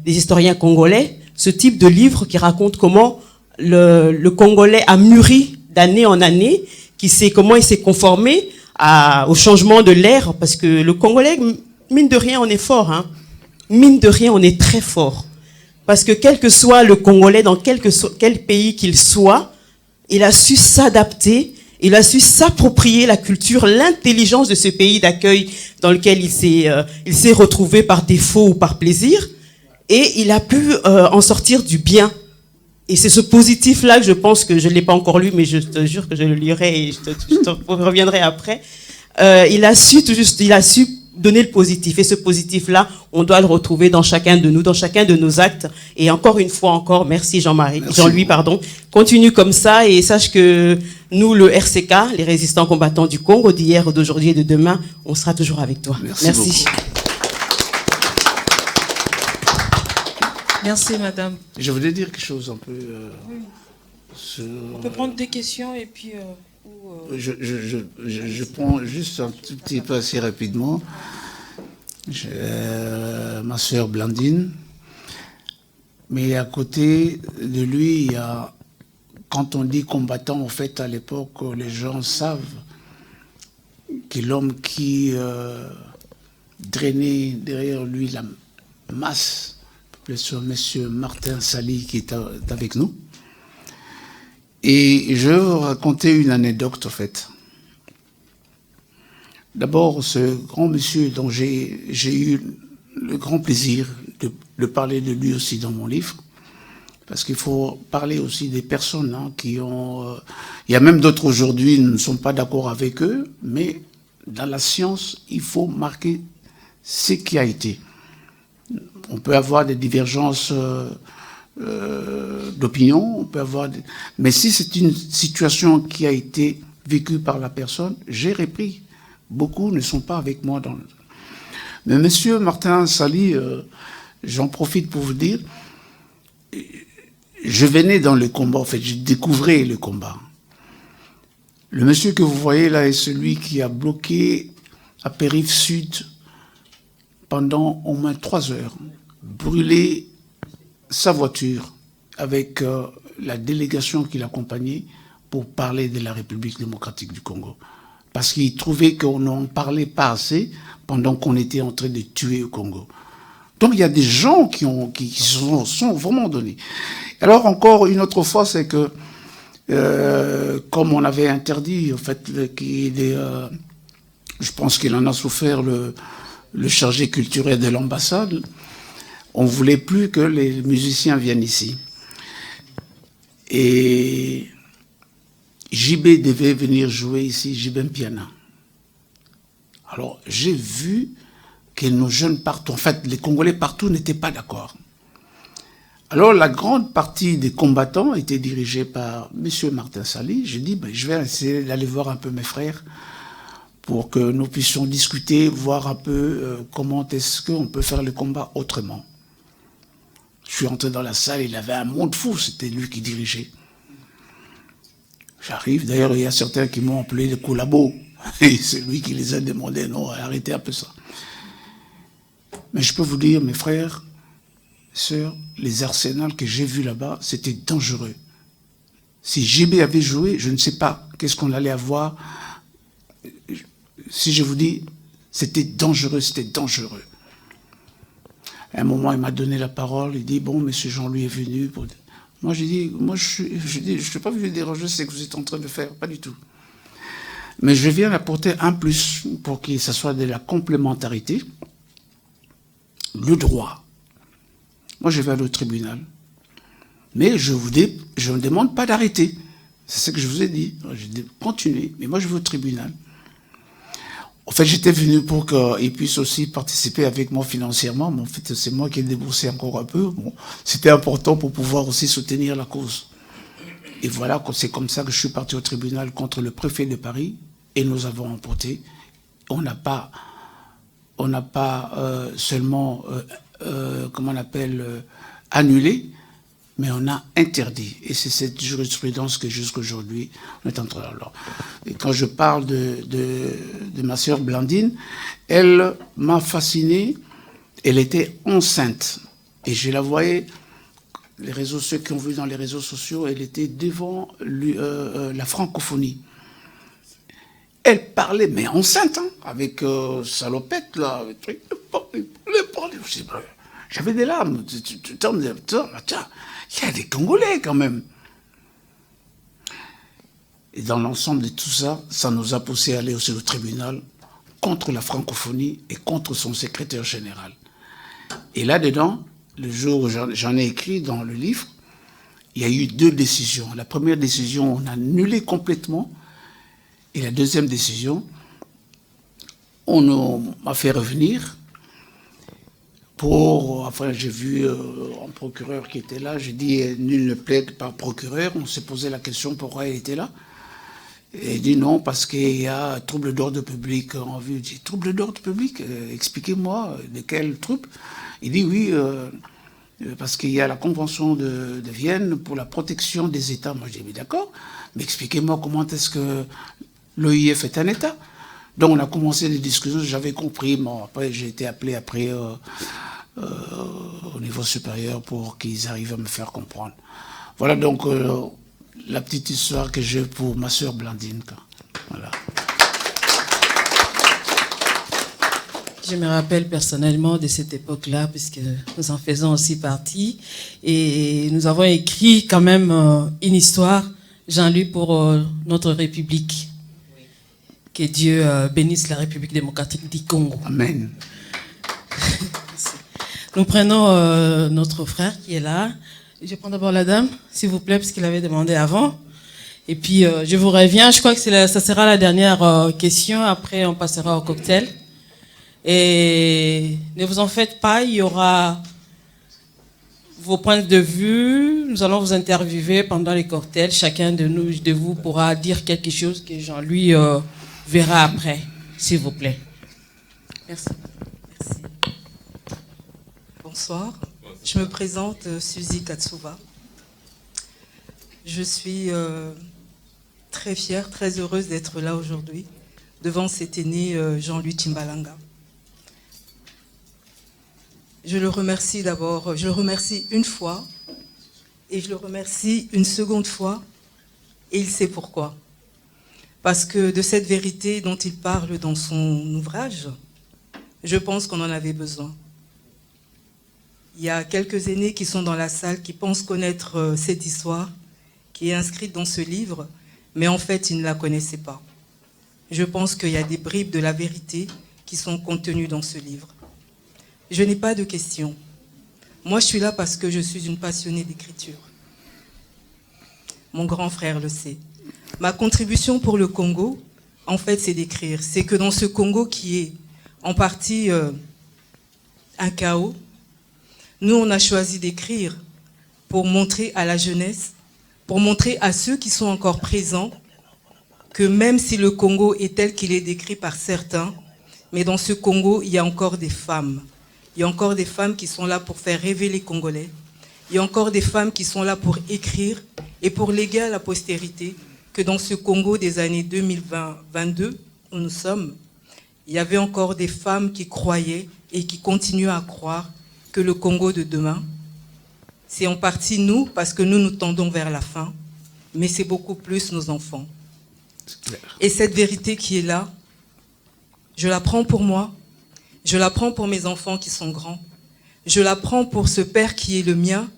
des historiens congolais, ce type de livre qui raconte comment le Congolais a mûri d'année en année, comment il s'est conformé au changement de l'ère, parce que le Congolais, mine de rien, on est fort. Hein. Mine de rien, on est très fort. Parce que quel que soit le Congolais, dans quel pays qu'il soit, il a su s'adapter, il a su s'approprier la culture, l'intelligence de ce pays d'accueil dans lequel il s'est retrouvé par défaut ou par plaisir, et il a pu en sortir du bien. Et c'est ce positif-là que je pense que je ne l'ai pas encore lu, mais je te jure que je le lirai et je te reviendrai après. Il a su donner le positif. Et ce positif-là, on doit le retrouver dans chacun de nous, dans chacun de nos actes. Et encore une fois, merci Jean-Louis, pardon. Continue comme ça et sache que nous, le RCK, les résistants combattants du Congo, d'hier, d'aujourd'hui et de demain, on sera toujours avec toi. Merci. Merci, madame. Je voulais dire quelque chose un peu... On peut prendre des questions et puis... Je prends juste un tout petit peu assez rapidement. Ma sœur Blandine. Mais à côté de lui, il y a... Quand on dit combattant, en fait, à l'époque, les gens savent que l'homme qui drainait derrière lui la masse, monsieur Martin Sali qui est avec nous. Et je vais vous raconter une anecdote, en fait. D'abord, ce grand monsieur dont j'ai eu le grand plaisir de parler de lui aussi dans mon livre, parce qu'il faut parler aussi des personnes qui ont... il y a même d'autres aujourd'hui, nous ne sommes pas d'accord avec eux, mais dans la science, il faut marquer ce qui a été. On peut avoir des divergences d'opinion, on peut avoir... Mais si c'est une situation qui a été vécue par la personne, j'ai repris. Beaucoup ne sont pas avec moi dans... Mais monsieur Martin Sali, j'en profite pour vous dire, je venais dans le combat, en fait, je découvrais le combat. Le monsieur que vous voyez là est celui qui a bloqué à Périph' Sud pendant au moins 3 heures, brûlé sa voiture avec la délégation qui l'accompagnait pour parler de la République démocratique du Congo. Parce qu'il trouvait qu'on n'en parlait pas assez pendant qu'on était en train de tuer au Congo. Donc il y a des gens qui sont vraiment donnés. Alors encore une autre fois, c'est que comme on avait interdit, en fait, je pense qu'il en a souffert le chargé culturel de l'ambassade, on ne voulait plus que les musiciens viennent ici. Et JB devait venir jouer ici, JB Mpiana. Alors j'ai vu que nos jeunes partout, en fait les Congolais partout n'étaient pas d'accord. Alors la grande partie des combattants était dirigée par M. Martin Sali. J'ai dit, je vais essayer d'aller voir un peu mes frères pour que nous puissions discuter, voir un peu comment est-ce qu'on peut faire le combat autrement. Je suis entré dans la salle, il avait un monde fou, c'était lui qui dirigeait. J'arrive, d'ailleurs il y a certains qui m'ont appelé des collabos, et c'est lui qui les a demandé, non, arrêtez un peu ça. Mais je peux vous dire, mes frères, sœurs, les arsenals que j'ai vus là-bas, c'était dangereux. Si JB avait joué, je ne sais pas qu'est-ce qu'on allait avoir. Si je vous dis, c'était dangereux, c'était dangereux. À un moment, il m'a donné la parole, il dit, bon, monsieur Jean-Louis est venu. Moi, j'ai dit, je ne suis pas venu déranger ce que vous êtes en train de faire, pas du tout. Mais je viens apporter un plus pour que ça soit de la complémentarité, le droit. Moi, je vais aller au tribunal. Mais je ne demande pas d'arrêter. C'est ce que je vous ai dit. Je dis, continuez, mais moi, je vais au tribunal. En fait, j'étais venu pour qu'ils puissent aussi participer avec moi financièrement, mais en fait, c'est moi qui ai déboursé encore un peu. Bon, c'était important pour pouvoir aussi soutenir la cause. Et voilà, c'est comme ça que je suis parti au tribunal contre le préfet de Paris, et nous avons emporté. On n'a pas seulement, comment on appelle, annulé, mais on a interdit. Et c'est cette jurisprudence que jusqu'aujourd'hui, on est en train de... Et quand je parle de ma sœur Blandine, elle m'a fasciné. Elle était enceinte. Et je la voyais, ceux qui ont vu dans les réseaux sociaux, elle était devant la francophonie. Elle parlait, mais enceinte, avec salopette, là, avec truc. J'avais des larmes. Tiens, il y a des Congolais quand même. Et dans l'ensemble de tout ça, ça nous a poussé à aller aussi au tribunal contre la francophonie et contre son secrétaire général. Et là-dedans, le jour où j'en ai écrit dans le livre, il y a eu 2 décisions. La première décision, on a annulé complètement. Et la deuxième décision, on m'a fait revenir pour... Enfin, j'ai vu un procureur qui était là. J'ai dit, nul ne plaide par procureur. On s'est posé la question pourquoi il était là. Et il dit non, parce qu'il y a trouble d'ordre public en vue. J'ai dit, trouble d'ordre public, expliquez-moi, de quel trouble? Il dit oui, parce qu'il y a la Convention de Vienne pour la protection des États. Moi, j'ai dit, d'accord, mais expliquez-moi comment est-ce que l'OIF est un État. Donc, on a commencé des discussions, j'avais compris. Bon, après, j'ai été appelé au niveau supérieur pour qu'ils arrivent à me faire comprendre. Voilà donc la petite histoire que j'ai pour ma sœur Blandine. Voilà. Je me rappelle personnellement de cette époque-là, puisque nous en faisons aussi partie. Et nous avons écrit quand même une histoire, Jean-Louis, pour notre République. Que Dieu bénisse la République démocratique du Congo. Amen. Nous prenons notre frère qui est là. Je prends d'abord la dame, s'il vous plaît, parce qu'il avait demandé avant. Et puis, je vous reviens. Je crois que ça sera la dernière question. Après, on passera au cocktail. Et ne vous en faites pas, il y aura vos points de vue. Nous allons vous interviewer pendant les cocktails. Chacun de vous pourra dire quelque chose que Jean-Louis verra après, s'il vous plaît. Merci. Merci. Bonsoir. Je me présente, Suzy Katsuba. Je suis très fière, très heureuse d'être là aujourd'hui, devant cet aîné Jean-Louis Timbalanga. Je le remercie d'abord, je le remercie une fois, et je le remercie une seconde fois, et il sait pourquoi. Parce que de cette vérité dont il parle dans son ouvrage, je pense qu'on en avait besoin. Il y a quelques aînés qui sont dans la salle, qui pensent connaître cette histoire, qui est inscrite dans ce livre, mais en fait, ils ne la connaissaient pas. Je pense qu'il y a des bribes de la vérité qui sont contenues dans ce livre. Je n'ai pas de questions. Moi, je suis là parce que je suis une passionnée d'écriture. Mon grand frère le sait. Ma contribution pour le Congo, en fait, c'est d'écrire. C'est que dans ce Congo qui est en partie un chaos, nous, on a choisi d'écrire pour montrer à la jeunesse, pour montrer à ceux qui sont encore présents, que même si le Congo est tel qu'il est décrit par certains, mais dans ce Congo, il y a encore des femmes. Il y a encore des femmes qui sont là pour faire rêver les Congolais. Il y a encore des femmes qui sont là pour écrire et pour léguer à la postérité que dans ce Congo des années 2020-2022, où nous sommes, il y avait encore des femmes qui croyaient et qui continuent à croire que le Congo de demain, c'est en partie nous, parce que nous nous tendons vers la fin, mais c'est beaucoup plus nos enfants. Et cette vérité qui est là, je la prends pour moi, je la prends pour mes enfants qui sont grands, je la prends pour ce père qui est le mien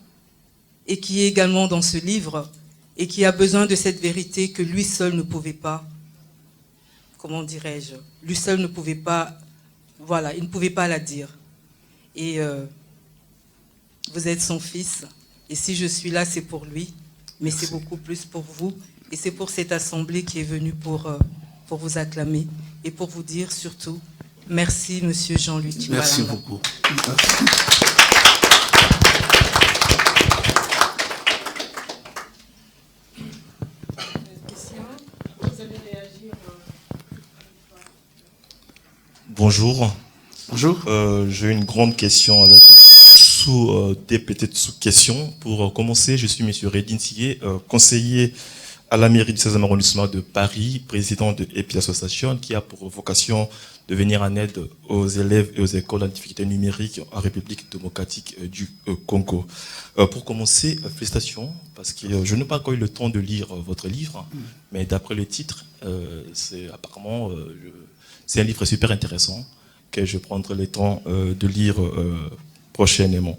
et qui est également dans ce livre et qui a besoin de cette vérité que lui seul ne pouvait pas, comment dirais-je, lui seul ne pouvait pas, voilà, il ne pouvait pas la dire. Et vous êtes son fils, et si je suis là, c'est pour lui, mais c'est beaucoup plus pour vous, et c'est pour cette assemblée qui est venue pour vous acclamer, et pour vous dire surtout, merci Monsieur Jean-Louis Timbalanga. Merci beaucoup. Bonjour. Bonjour. J'ai une grande question avec des petites sous-questions. Pour commencer, je suis M. Redin Sié, conseiller à la mairie du 16e arrondissement de Paris, président de EPI Association, qui a pour vocation de venir en aide aux élèves et aux écoles en difficulté numérique en République démocratique du Congo. Pour commencer, félicitations, parce que je n'ai pas encore eu le temps de lire votre livre, mais d'après le titre, c'est apparemment c'est un livre super intéressant que je prendrai le temps de lire prochainement.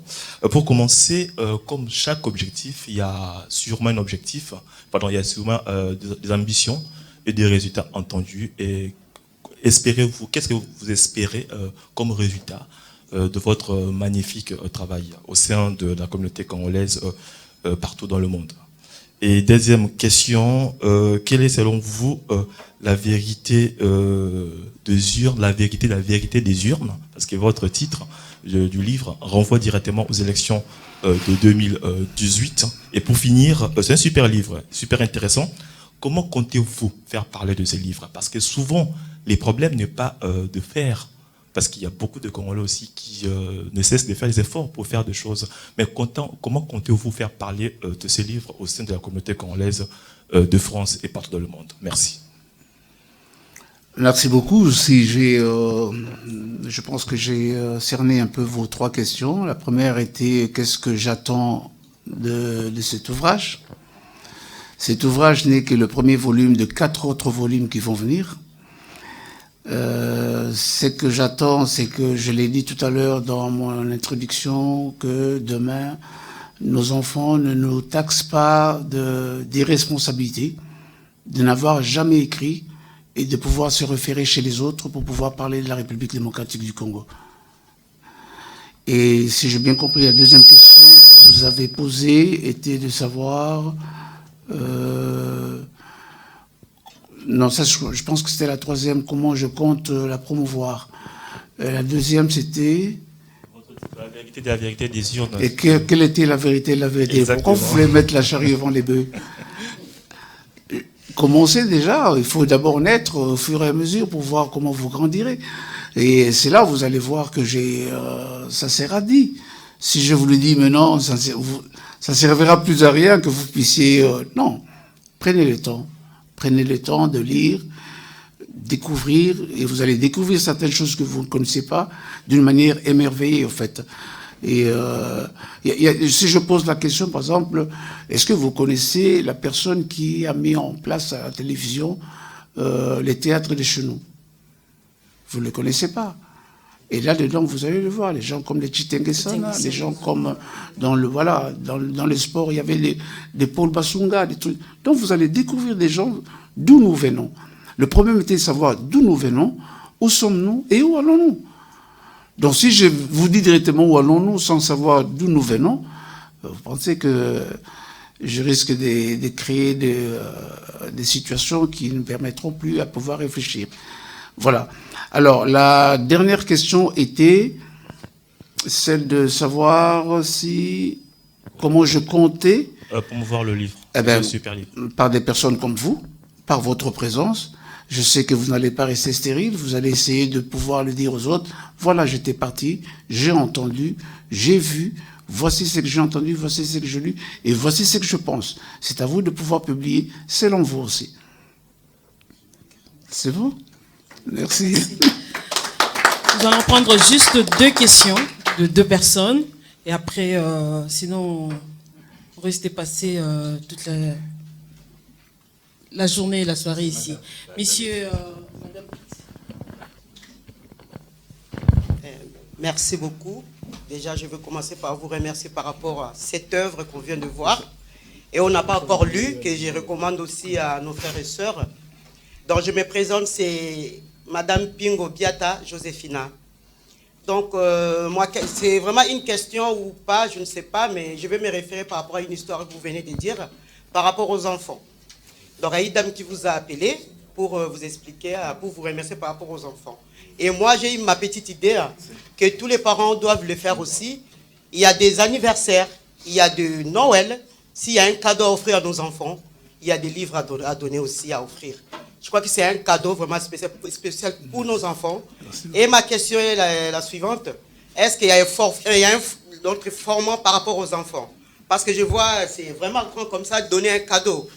Pour commencer, comme chaque objectif, il y a sûrement un objectif, il y a sûrement des ambitions et des résultats entendus. Et espérez-vous, qu'est-ce que vous espérez comme résultat de votre magnifique travail au sein de la communauté congolaise partout dans le monde? Et deuxième question, quelle est selon vous la vérité des urnes, la vérité des urnes? Parce que votre titre du livre renvoie directement aux élections de 2018. Et pour finir, c'est un super livre, super intéressant. Comment comptez-vous faire parler de ce livre? Parce que souvent, les problèmes n'est pas de faire, parce qu'il y a beaucoup de Congolais aussi qui ne cessent de faire des efforts pour faire des choses. Mais comment comptez-vous faire parler de ces livres au sein de la communauté congolaise de France et partout dans le monde? Merci. Merci beaucoup. Je pense que j'ai cerné un peu vos trois questions. La première était qu'est-ce que j'attends de cet ouvrage? Cet ouvrage n'est que le premier volume de 4 autres volumes qui vont venir. Ce que j'attends, c'est que, je l'ai dit tout à l'heure dans mon introduction, que demain, nos enfants ne nous taxent pas d'irresponsabilité, de n'avoir jamais écrit et de pouvoir se référer chez les autres pour pouvoir parler de la République démocratique du Congo. Et si j'ai bien compris, la deuxième question que vous avez posée était de savoir... non, ça, je pense que c'était la troisième, comment je compte la promouvoir. La deuxième, c'était... La vérité des urnes. Et quelle était la vérité de la vérité? Exactement. Pourquoi vous voulez mettre la charrue devant les bœufs? Commencez déjà, il faut d'abord naître au fur et à mesure pour voir comment vous grandirez. Et c'est là où vous allez voir que ça s'est radis. Si je vous le dis maintenant, ça ne servira plus à rien que vous puissiez... non, prenez le temps. Prenez le temps de lire, découvrir, et vous allez découvrir certaines choses que vous ne connaissez pas d'une manière émerveillée, en fait. Et si je pose la question, par exemple, est-ce que vous connaissez la personne qui a mis en place à la télévision les théâtres de chez nous? Vous ne le connaissez pas. Et là-dedans, vous allez le voir, les gens comme les Chitengesana, les gens comme dans le sport, il y avait des Paul Basunga, des trucs. Donc vous allez découvrir des gens d'où nous venons. Le problème était de savoir d'où nous venons, où sommes-nous et où allons-nous. Donc si je vous dis directement où allons-nous sans savoir d'où nous venons, vous pensez que je risque de créer des situations qui ne permettront plus à pouvoir réfléchir. Voilà. Alors, la dernière question était celle de savoir comment je comptais... promouvoir le livre, le super livre. Par des personnes comme vous, par votre présence. Je sais que vous n'allez pas rester stérile, vous allez essayer de pouvoir le dire aux autres. Voilà, j'étais parti, j'ai entendu, j'ai vu, voici ce que j'ai entendu, voici ce que j'ai lu, et voici ce que je pense. C'est à vous de pouvoir publier selon vous aussi. C'est bon? Merci. Nous allons prendre juste 2 questions de 2 personnes. Et après, sinon, on risque de passer toute la journée et la soirée ici. Messieurs, madame. Merci beaucoup. Déjà, je veux commencer par vous remercier par rapport à cette œuvre qu'on vient de voir. Et on n'a pas encore lu, que je recommande aussi à nos frères et sœurs. Donc, je me présente, c'est Madame Pingo Biata Joséphina. Donc, moi, c'est vraiment une question ou pas, je ne sais pas, mais je vais me référer par rapport à une histoire que vous venez de dire, par rapport aux enfants. Donc, il y a une dame qui vous a appelé pour vous expliquer, pour vous remercier par rapport aux enfants. Et moi, j'ai eu ma petite idée que tous les parents doivent le faire aussi. Il y a des anniversaires, il y a de Noël. S'il y a un cadeau à offrir à nos enfants, il y a des livres à donner aussi, à offrir. Je crois que c'est un cadeau vraiment spécial pour nos enfants. Et ma question est la suivante. Est-ce qu'il y a un autre format par rapport aux enfants? Parce que je vois, c'est vraiment grand comme ça, donner un cadeau.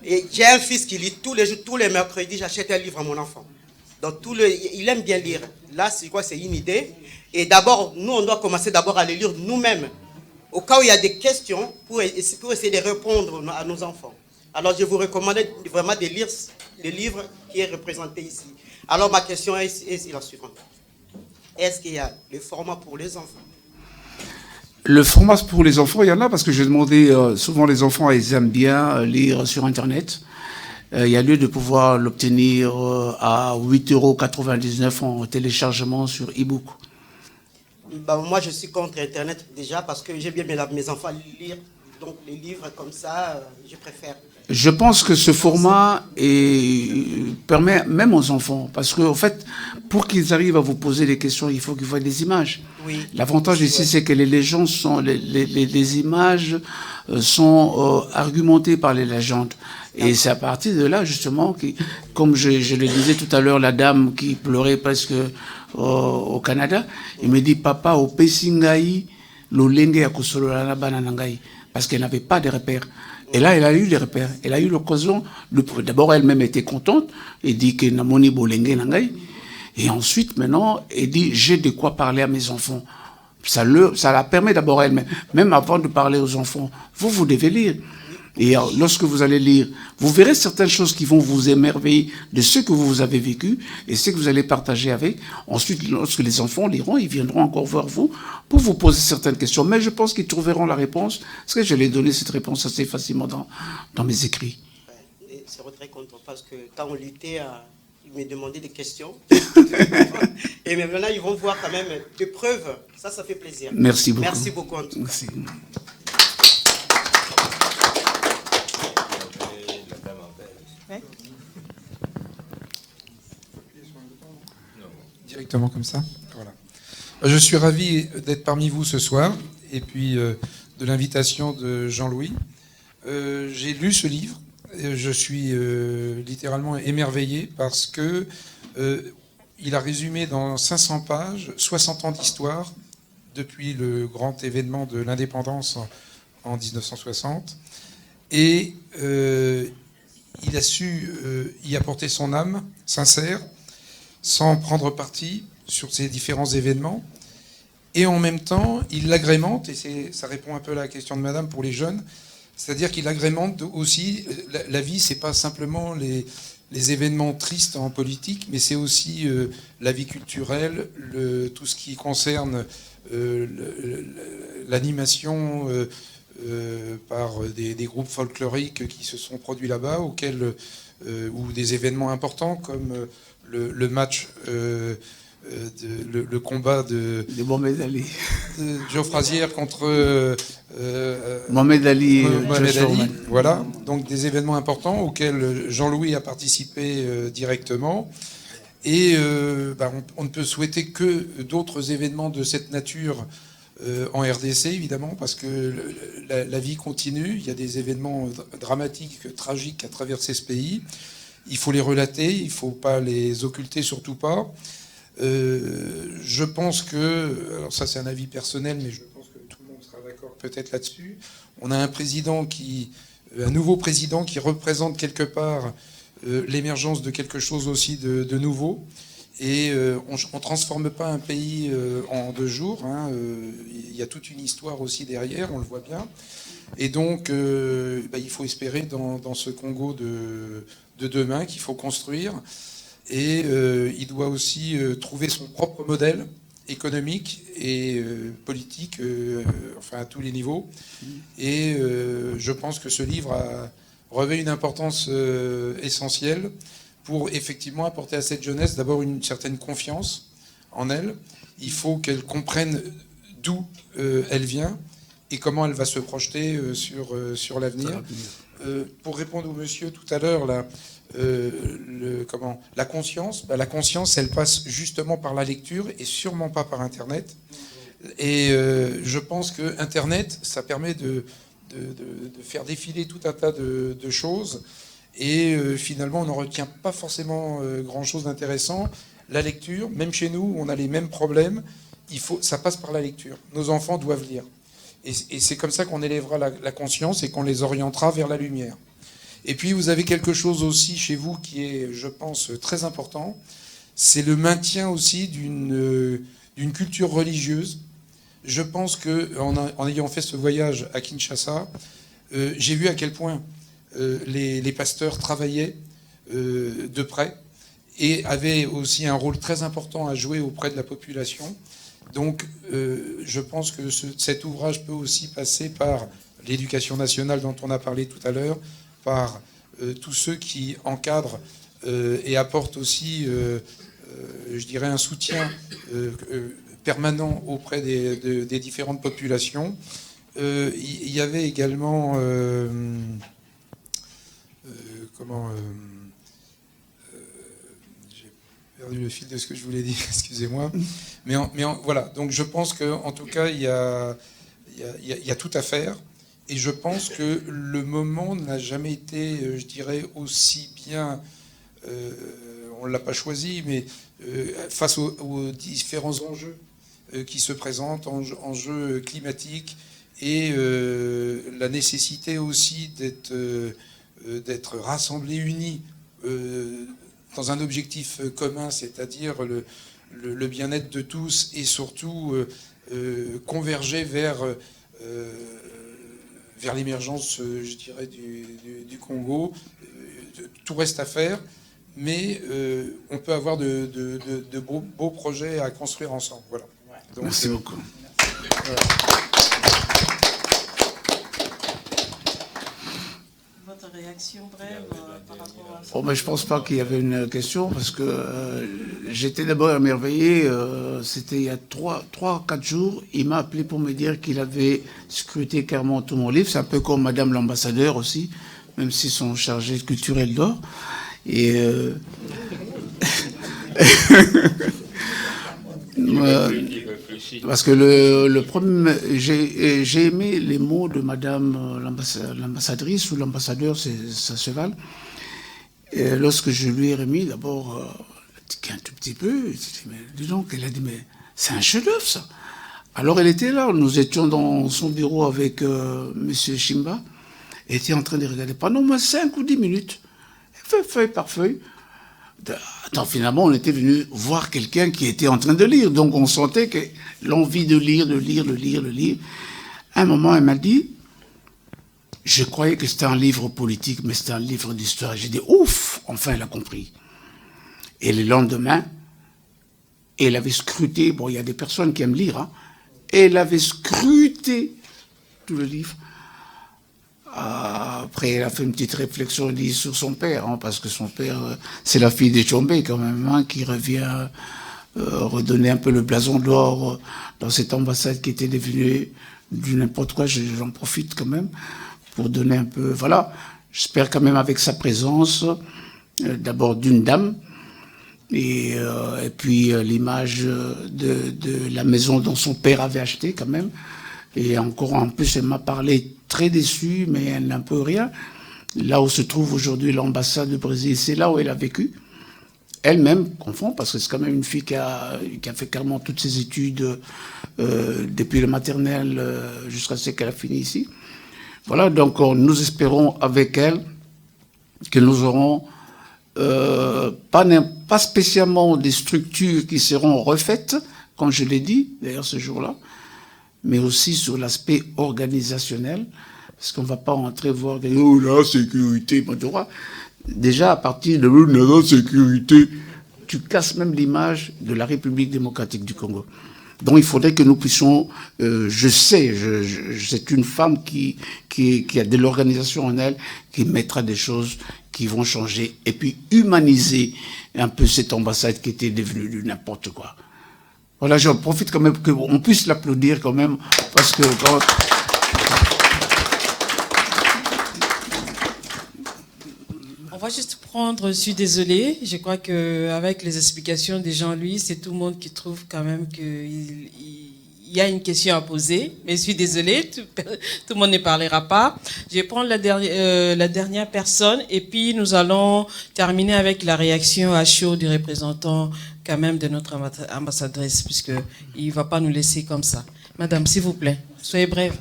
Et j'ai un fils qui lit tous les jours, tous les mercredis, j'achète un livre à mon enfant. Donc il aime bien lire. Là, c'est quoi? C'est une idée. Et d'abord, nous, on doit commencer d'abord à les lire nous-mêmes. Au cas où il y a des questions, pour essayer de répondre à nos enfants. Alors, je vous recommande vraiment de lire le livre qui est représenté ici. Alors, ma question est la suivante. Est-ce qu'il y a le format pour les enfants? Le format pour les enfants, il y en a parce que j'ai demandé, souvent les enfants, ils aiment bien lire sur Internet. Il y a lieu de pouvoir l'obtenir à 8,99 € en téléchargement sur e-book. Bah, moi, je suis contre Internet déjà parce que j'aime bien mes enfants lire. Donc les livres comme ça, je préfère. Je pense que ce format permet même aux enfants, parce qu'en fait, pour qu'ils arrivent à vous poser des questions, il faut qu'ils voient des images. Oui. L'avantage ici, c'est que les légendes sont, les images sont argumentées par les légendes. Et c'est à partir de là, justement, comme je le disais tout à l'heure, la dame qui pleurait presque au Canada, il me dit, papa, au Pesingaï, l'olenge ya kusololana bananangai, parce qu'elle n'avait pas de repères. Et là, elle a eu des repères. Elle a eu l'occasion. D'abord, elle-même était contente. Elle dit que Namoni Bolenge Nangai. Et ensuite, maintenant, elle dit j'ai de quoi parler à mes enfants. Ça la permet d'abord elle-même. Même avant de parler aux enfants, vous devez lire. Et lorsque vous allez lire, vous verrez certaines choses qui vont vous émerveiller de ce que vous avez vécu et ce que vous allez partager avec. Ensuite, lorsque les enfants liront, ils viendront encore voir vous pour vous poser certaines questions. Mais je pense qu'ils trouveront la réponse, parce que je l'ai donné cette réponse assez facilement dans mes écrits. Et c'est très content parce que quand on luttait, ils me demandaient des questions. Et maintenant, ils vont voir quand même des preuves. Ça fait plaisir. Merci beaucoup. Merci beaucoup en tout cas. Merci. Directement comme ça. Voilà. Je suis ravi d'être parmi vous ce soir et puis de l'invitation de Jean-Louis. J'ai lu ce livre. Je suis littéralement émerveillé parce que il a résumé dans 500 pages 60 ans d'histoire depuis le grand événement de l'indépendance en 1960. Et il a su y apporter son âme sincère, sans prendre parti sur ces différents événements. Et en même temps, il l'agrémente, et ça répond un peu à la question de madame pour les jeunes, c'est-à-dire qu'il agrémente aussi, la vie, c'est pas simplement les événements tristes en politique, mais c'est aussi la vie culturelle, tout ce qui concerne l'animation par des groupes folkloriques qui se sont produits là-bas, ou des événements importants comme le match, le combat de Mohamed Ali, de Joe Frazier contre Mohamed Ali. Voilà, donc des événements importants auxquels Jean-Louis a participé directement. Et on ne peut souhaiter que d'autres événements de cette nature en RDC, évidemment, parce que la vie continue. Il y a des événements dramatiques, tragiques à traverser ce pays. Il faut les relater, il ne faut pas les occulter, surtout pas. Je pense que, alors ça c'est un avis personnel, mais je pense que tout le monde sera d'accord peut-être là-dessus, on a un nouveau président qui représente quelque part l'émergence de quelque chose aussi de nouveau. Et on ne transforme pas un pays en 2 jours. Il y a toute une histoire aussi derrière, on le voit bien. Et donc, il faut espérer dans ce Congo de demain qu'il faut construire. Et il doit aussi trouver son propre modèle économique et politique, à tous les niveaux. Et je pense que ce livre revêt une importance essentielle pour effectivement apporter à cette jeunesse d'abord une certaine confiance en elle. Il faut qu'elle comprenne d'où elle vient et comment elle va se projeter sur l'avenir. Pour répondre au monsieur tout à l'heure, la conscience, la conscience, elle passe justement par la lecture et sûrement pas par Internet. Et je pense que Internet, ça permet de faire défiler tout un tas de choses. Et finalement, on n'en retient pas forcément grand-chose d'intéressant. La lecture, même chez nous, on a les mêmes problèmes. Ça passe par la lecture. Nos enfants doivent lire. Et c'est comme ça qu'on élèvera la conscience et qu'on les orientera vers la lumière. Et puis, vous avez quelque chose aussi chez vous qui est, je pense, très important. C'est le maintien aussi d'une culture religieuse. Je pense qu'en ayant fait ce voyage à Kinshasa, j'ai vu à quel point les pasteurs travaillaient de près et avaient aussi un rôle très important à jouer auprès de la population. Donc, je pense que cet ouvrage peut aussi passer par l'éducation nationale dont on a parlé tout à l'heure, par tous ceux qui encadrent et apportent aussi, je dirais, un soutien permanent auprès des différentes populations. Il y avait également... j'ai perdu le fil de ce que je voulais dire, excusez-moi. Mais voilà, donc je pense qu'en tout cas, il y a tout à faire. Et je pense que le moment n'a jamais été, je dirais, aussi bien... on ne l'a pas choisi, mais face aux différents enjeux qui se présentent, enjeux climatiques, et la nécessité aussi d'être rassemblés, unis dans un objectif commun, c'est-à-dire le bien-être de tous, et surtout converger vers l'émergence, je dirais, du Congo. Tout reste à faire, mais on peut avoir de beaux projets à construire ensemble. Voilà. Donc, merci beaucoup. Votre réaction brève par rapport à ça? Oh, mais je ne pense pas qu'il y avait une question, parce que j'étais d'abord émerveillé. C'était il y a 3-4 jours. Il m'a appelé pour me dire qu'il avait scruté carrément tout mon livre. C'est un peu comme Madame l'ambassadeur aussi, même si son chargé culturel dort. Et parce que le premier, j'ai aimé les mots de Madame l'ambassadrice ou l'ambassadeur, ça se vale. Et lorsque je lui ai remis, d'abord, un tout petit peu, mais dis donc, elle a dit, mais c'est un chef-d'œuvre, ça. Alors elle était là, nous étions dans son bureau avec Monsieur Chimba, elle était en train de regarder pendant au moins 5 ou 10 minutes, feuille par feuille. Attends, finalement, on était venu voir quelqu'un qui était en train de lire. Donc, on sentait que l'envie de lire. À un moment, elle m'a dit, je croyais que c'était un livre politique, mais c'était un livre d'histoire. J'ai dit, ouf, enfin, elle a compris. Et le lendemain, elle avait scruté, bon, il y a des personnes qui aiment lire, hein, elle avait scruté tout le livre. Après, elle a fait une petite réflexion sur son père, hein, parce que son père, c'est la fille de Tchombe quand même, hein, qui revient redonner un peu le blason d'or dans cette ambassade qui était devenue du n'importe quoi. J'en profite quand même pour donner un peu... Voilà, j'espère quand même avec sa présence, d'abord d'une dame, et puis l'image de la maison dont son père avait acheté quand même. Et encore en plus, elle m'a parlé très déçue, mais elle n'a un peu rien. Là où se trouve aujourd'hui l'ambassade du Brésil, c'est là où elle a vécu. Elle-même confond, parce que c'est quand même une fille qui a fait carrément toutes ses études depuis le maternel jusqu'à ce qu'elle a fini ici. Voilà, donc nous espérons avec elle que nous aurons pas spécialement des structures qui seront refaites, comme je l'ai dit d'ailleurs ce jour-là, mais aussi sur l'aspect organisationnel, parce qu'on ne va pas entrer voir des « oh la sécurité ». Déjà, à partir de la sécurité, tu casses même l'image de la République démocratique du Congo. Donc il faudrait que nous puissions, je sais, c'est une femme qui a de l'organisation en elle, qui mettra des choses qui vont changer, et puis humaniser un peu cette ambassade qui était devenue du n'importe quoi. Voilà, j'en profite quand même qu'on puisse l'applaudir quand même, parce que quand... On va juste prendre, je suis désolée, je crois qu'avec les explications de Jean-Louis, c'est tout le monde qui trouve quand même qu'il y a une question à poser, mais je suis désolée, tout le monde ne parlera pas. Je vais prendre la dernière personne, et puis nous allons terminer avec la réaction à chaud du représentant quand même de notre ambassadrice, puisqu'il ne va pas nous laisser comme ça. Madame, s'il vous plaît, soyez brève.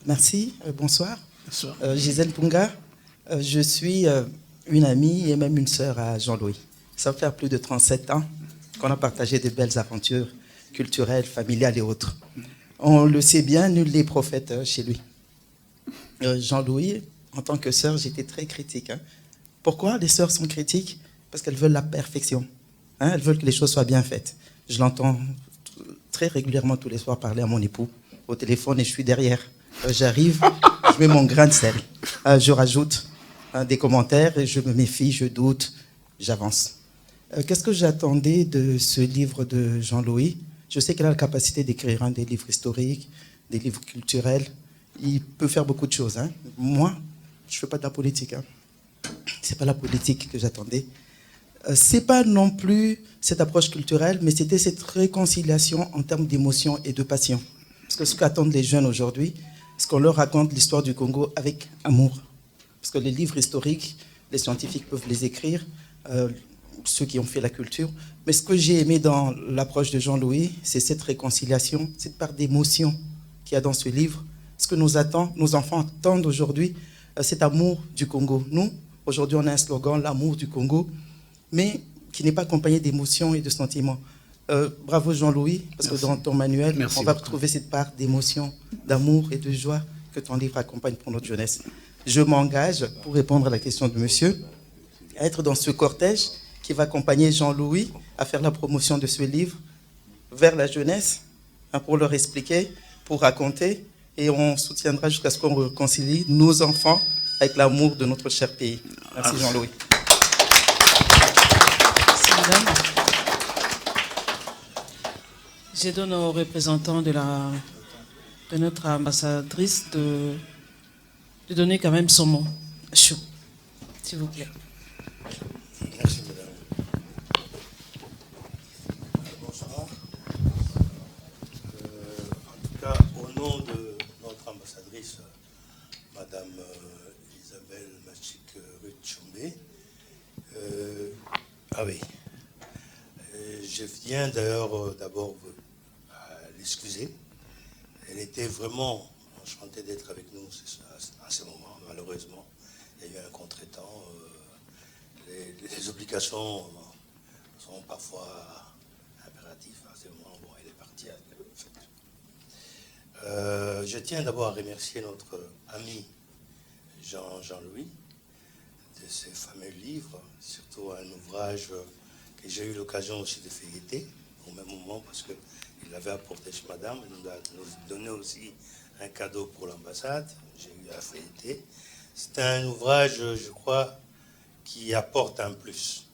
Merci, bonsoir. Bonsoir. Gisèle Punga, je suis une amie et même une sœur à Jean-Louis. Ça fait plus de 37 ans qu'on a partagé de belles aventures culturelles, familiales et autres. On le sait bien, nul n'est prophète chez lui. Jean-Louis, en tant que sœur, j'étais très critique. Pourquoi les sœurs sont critiques? Parce qu'elles veulent la perfection. Elles veulent que les choses soient bien faites. Je l'entends très régulièrement tous les soirs parler à mon époux au téléphone et je suis derrière. J'arrive, je mets mon grain de sel. Je rajoute des commentaires et je me méfie, je doute, j'avance. Qu'est-ce que j'attendais de ce livre de Jean-Louis? Je sais qu'il a la capacité d'écrire des livres historiques, des livres culturels. Il peut faire beaucoup de choses. Moi, je ne fais pas de la politique. Ce n'est pas la politique que j'attendais. C'est pas non plus cette approche culturelle, mais c'était cette réconciliation en termes d'émotion et de passion. Parce que ce qu'attendent les jeunes aujourd'hui, c'est qu'on leur raconte l'histoire du Congo avec amour. Parce que les livres historiques, les scientifiques peuvent les écrire, ceux qui ont fait la culture. Mais ce que j'ai aimé dans l'approche de Jean-Louis, c'est cette réconciliation, cette part d'émotion qu'il y a dans ce livre. Ce que nos enfants attendent aujourd'hui, cet amour du Congo. Nous, aujourd'hui, on a un slogan, l'amour du Congo, mais qui n'est pas accompagné d'émotions et de sentiments. Bravo Jean-Louis, parce que dans ton manuel, on va retrouver cette part d'émotion, d'amour et de joie que ton livre accompagne pour notre jeunesse. Je m'engage, pour répondre à la question de monsieur, à être dans ce cortège qui va accompagner Jean-Louis à faire la promotion de ce livre vers la jeunesse, pour leur expliquer, pour raconter, et on soutiendra jusqu'à ce qu'on réconcilie nos enfants avec l'amour de notre cher pays. Merci Jean-Louis. Merci madame. Je donne aux représentants de notre ambassadrice de donner quand même son mot. Chou, s'il vous plaît. Merci madame. Bonsoir. En tout cas, au nom de notre ambassadrice, madame Isabelle Machik-Rutchombe, je viens d'ailleurs d'abord l'excuser. Elle était vraiment enchantée d'être avec nous à ce moment. Malheureusement, il y a eu un contretemps. Les obligations sont parfois impératives. À ce moment, elle est partie. Je tiens d'abord à remercier notre ami Jean-Louis de ses fameux livres, surtout un ouvrage que j'ai eu l'occasion aussi de feuilleter au même moment parce qu'il l'avait apporté chez madame. Il nous a donné aussi un cadeau pour l'ambassade. J'ai eu à feuilleter. C'est un ouvrage, je crois, qui apporte un plus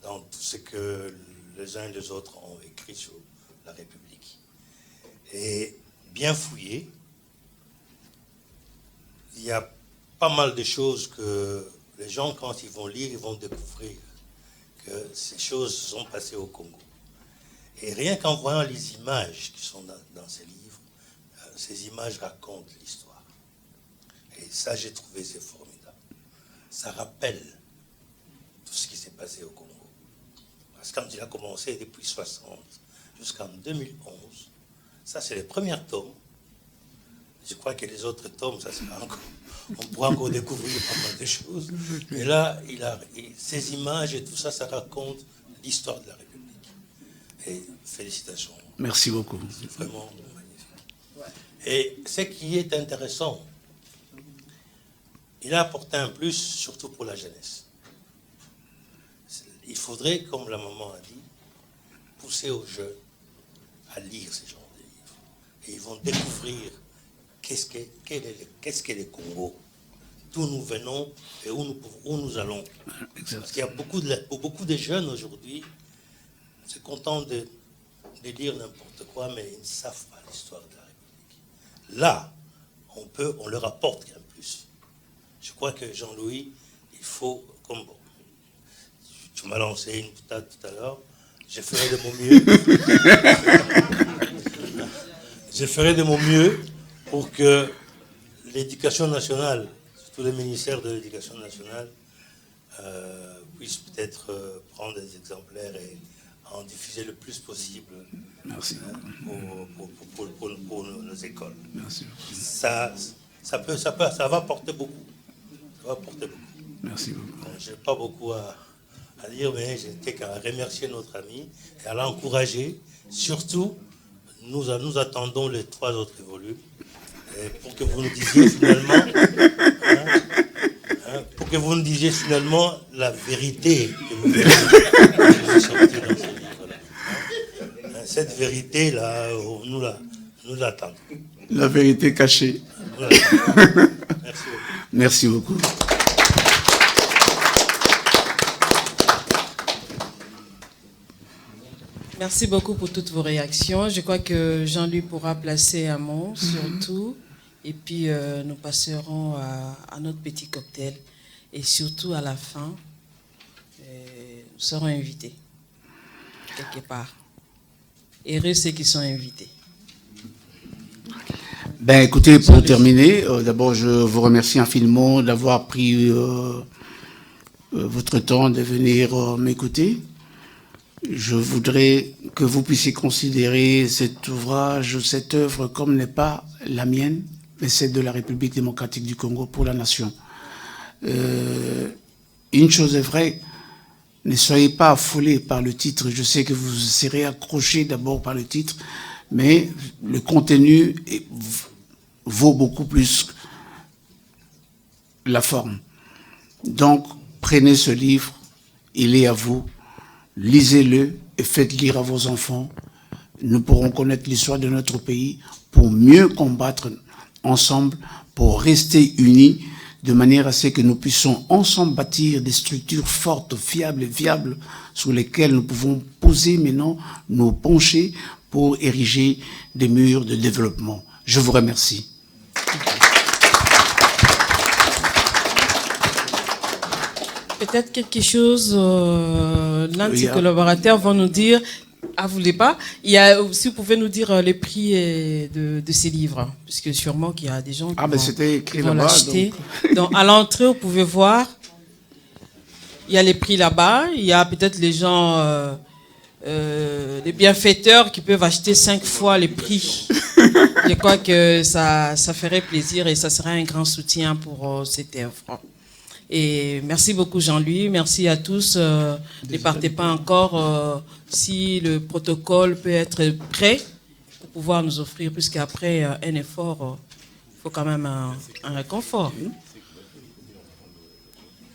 dans tout ce que les uns et les autres ont écrit sur la République. Et bien fouillé, il y a pas mal de choses que les gens, quand ils vont lire, ils vont découvrir que ces choses se sont passées au Congo. Et rien qu'en voyant les images qui sont dans ces livres, ces images racontent l'histoire. Et ça, j'ai trouvé, c'est formidable. Ça rappelle tout ce qui s'est passé au Congo. Parce que quand il a commencé depuis 60 jusqu'en 2011, ça, c'est les premiers tomes. Je crois que les autres tomes, ça sera encore... On pourra encore découvrir pas mal de choses. Mais là, ces images et tout ça, ça raconte l'histoire de la République. Et félicitations. Merci beaucoup. C'est vraiment magnifique. Et ce qui est intéressant, il a apporté un plus, surtout pour la jeunesse. Il faudrait, comme la maman a dit, pousser aux jeunes à lire ce genre de livres. Et ils vont découvrir qu'est-ce qu'est le Congo, d'où nous venons et où nous allons. Parce qu'il y a beaucoup de jeunes aujourd'hui, se contentent de lire n'importe quoi, mais ils ne savent pas l'histoire de la République. Là, on leur apporte un plus. Je crois que Jean-Louis, il faut, comme tu m'as lancé une boutade tout à l'heure, je ferai de mon mieux. Je ferai de mon mieux pour que l'éducation nationale, surtout le ministère de l'éducation nationale, puisse peut-être prendre des exemplaires et en diffuser le plus possible. Merci. Pour nos écoles. Merci. Ça va porter beaucoup. Ça va porter beaucoup. Merci beaucoup. Je n'ai pas beaucoup à dire, mais j'étais qu'à remercier notre ami et à l'encourager. Surtout, nous attendons les 3 autres volumes. Et pour que vous nous disiez finalement, la vérité que vous avez sortie dans ce livre-là. cette vérité-là, nous l'attendons. La vérité cachée. Merci beaucoup. Merci beaucoup. Merci beaucoup pour toutes vos réactions. Je crois que Jean-Louis pourra placer un mot sur tout. Et puis, nous passerons à notre petit cocktail. Et surtout, à la fin, nous serons invités, quelque part. Heureux ceux qui sont invités. Ben, écoutez, pour terminer, d'abord, je vous remercie infiniment d'avoir pris votre temps de venir m'écouter. Je voudrais que vous puissiez considérer cet ouvrage, cette œuvre comme n'est pas la mienne, mais celle de la République démocratique du Congo pour la nation. Une chose est vraie, ne soyez pas affolés par le titre. Je sais que vous serez accrochés d'abord par le titre, mais le contenu vaut beaucoup plus la forme. Donc, prenez ce livre, il est à vous. Lisez-le et faites lire à vos enfants. Nous pourrons connaître l'histoire de notre pays pour mieux combattre ensemble, pour rester unis, de manière à ce que nous puissions ensemble bâtir des structures fortes, fiables et viables sur lesquelles nous pouvons poser maintenant nos penchés pour ériger des murs de développement. Je vous remercie. Peut-être quelque chose, l'un de ses collaborateurs va nous dire, vous voulez pas, si vous pouvez nous dire les prix de ces livres, puisque sûrement qu'il y a des gens qui vont l'acheter. Donc à l'entrée, vous pouvez voir, il y a les prix là-bas, il y a peut-être les gens, les bienfaiteurs qui peuvent acheter 5 fois les prix. Je crois que ça ferait plaisir et ça serait un grand soutien pour cette œuvre. Et merci beaucoup Jean-Louis, merci à tous. Ne partez pas encore si le protocole peut être prêt pour pouvoir nous offrir, puisqu'après un effort, il faut quand même un réconfort.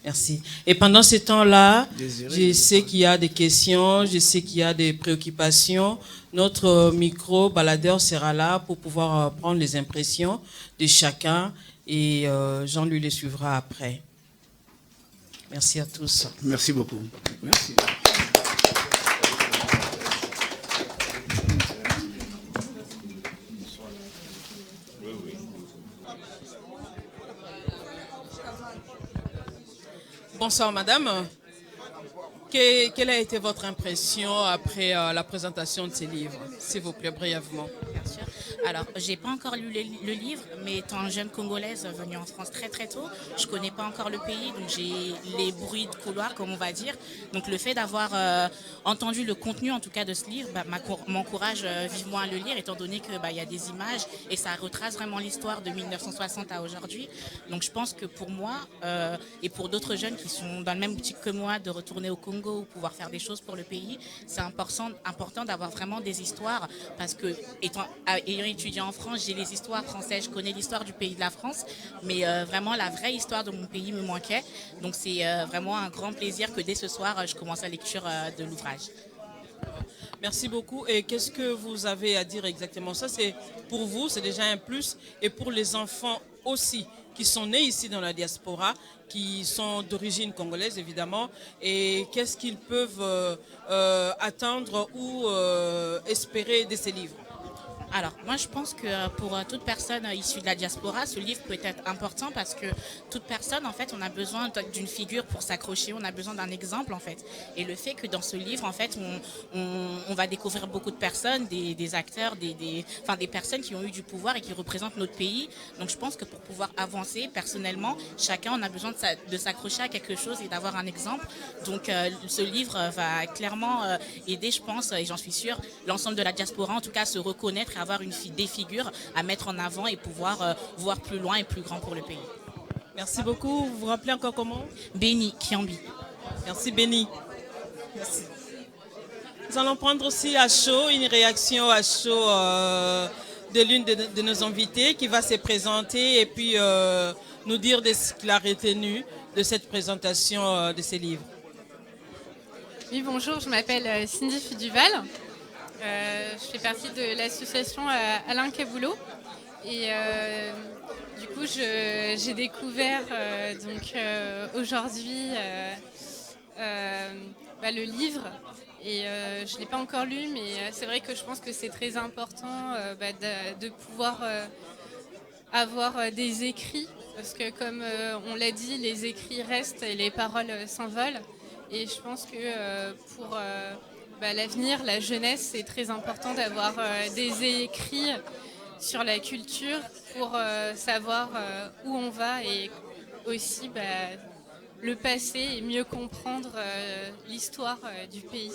Merci. Et pendant ce temps-là, je sais qu'il y a des questions, je sais qu'il y a des préoccupations. Notre micro-baladeur sera là pour pouvoir prendre les impressions de chacun et Jean-Louis les suivra après. Merci à tous. Merci beaucoup. Merci. Bonsoir madame. Quelle a été votre impression après la présentation de ces livres, s'il vous plaît, brièvement? Bien sûr. Alors, j'ai pas encore lu le livre, mais étant jeune Congolaise venue en France très très tôt, je connais pas encore le pays, donc j'ai les bruits de couloir, comme on va dire. Donc le fait d'avoir entendu le contenu, en tout cas, de ce livre, m'encourage vivement à le lire, étant donné que y a des images et ça retrace vraiment l'histoire de 1960 à aujourd'hui. Donc je pense que pour moi et pour d'autres jeunes qui sont dans le même boutique que moi, de retourner au Congo ou pouvoir faire des choses pour le pays, c'est important d'avoir vraiment des histoires, parce que ayant étudié en France, j'ai les histoires françaises, je connais l'histoire du pays de la France, mais vraiment la vraie histoire de mon pays me manquait. Donc c'est vraiment un grand plaisir que dès ce soir, je commence la lecture de l'ouvrage. Merci beaucoup. Et qu'est-ce que vous avez à dire exactement? Ça, c'est pour vous, c'est déjà un plus, et pour les enfants aussi, qui sont nés ici dans la diaspora, qui sont d'origine congolaise évidemment, et qu'est-ce qu'ils peuvent attendre ou espérer de ces livres? Alors, moi, je pense que pour toute personne issue de la diaspora, ce livre peut être important parce que toute personne, en fait, on a besoin d'une figure pour s'accrocher, on a besoin d'un exemple, en fait. Et le fait que dans ce livre, en fait, on va découvrir beaucoup de personnes, des acteurs, des personnes qui ont eu du pouvoir et qui représentent notre pays. Donc, je pense que pour pouvoir avancer, personnellement, chacun, on a besoin de s'accrocher à quelque chose et d'avoir un exemple. Donc, ce livre va clairement aider, je pense, et j'en suis sûre, l'ensemble de la diaspora, en tout cas, à se reconnaître, avoir des figures à mettre en avant et pouvoir voir plus loin et plus grand pour le pays. Merci beaucoup. Vous vous rappelez encore comment? Béni Kiambi. Merci Béni. Merci. Nous allons prendre aussi à chaud une réaction à chaud de l'une de nos invités qui va se présenter et puis nous dire ce qu'il a retenu de cette présentation de ces livres. Oui, bonjour, je m'appelle Cindy Fiduval. Je fais partie de l'association Alain Kaboulot. Et du coup, j'ai découvert aujourd'hui le livre. Et je ne l'ai pas encore lu, mais c'est vrai que je pense que c'est très important de pouvoir avoir des écrits. Parce que comme on l'a dit, les écrits restent et les paroles s'envolent. Et je pense que pour l'avenir, la jeunesse, c'est très important d'avoir des écrits sur la culture pour savoir où on va et aussi le passé et mieux comprendre l'histoire du pays.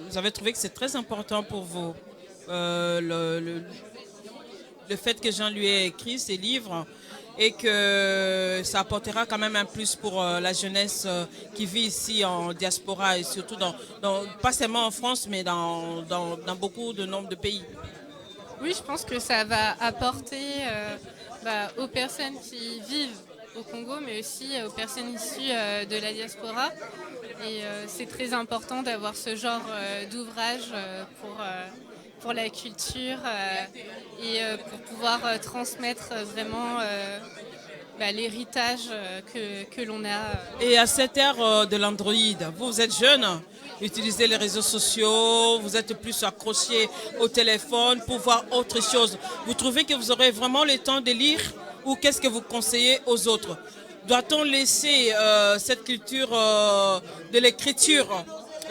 Vous avez trouvé que c'est très important pour vous le fait que Jean lui ait écrit ces livres et que ça apportera quand même un plus pour la jeunesse qui vit ici en diaspora et surtout pas seulement en France mais dans beaucoup de nombre de pays. Oui, je pense que ça va apporter aux personnes qui vivent au Congo mais aussi aux personnes issues de la diaspora et c'est très important d'avoir ce genre d'ouvrage pour la culture et pour pouvoir transmettre vraiment l'héritage que l'on a. Et à cette ère de l'Android, vous êtes jeune, utilisez les réseaux sociaux, vous êtes plus accroché au téléphone pour voir autre chose. Vous trouvez que vous aurez vraiment le temps de lire ou qu'est-ce que vous conseillez aux autres? Doit-on laisser cette culture de l'écriture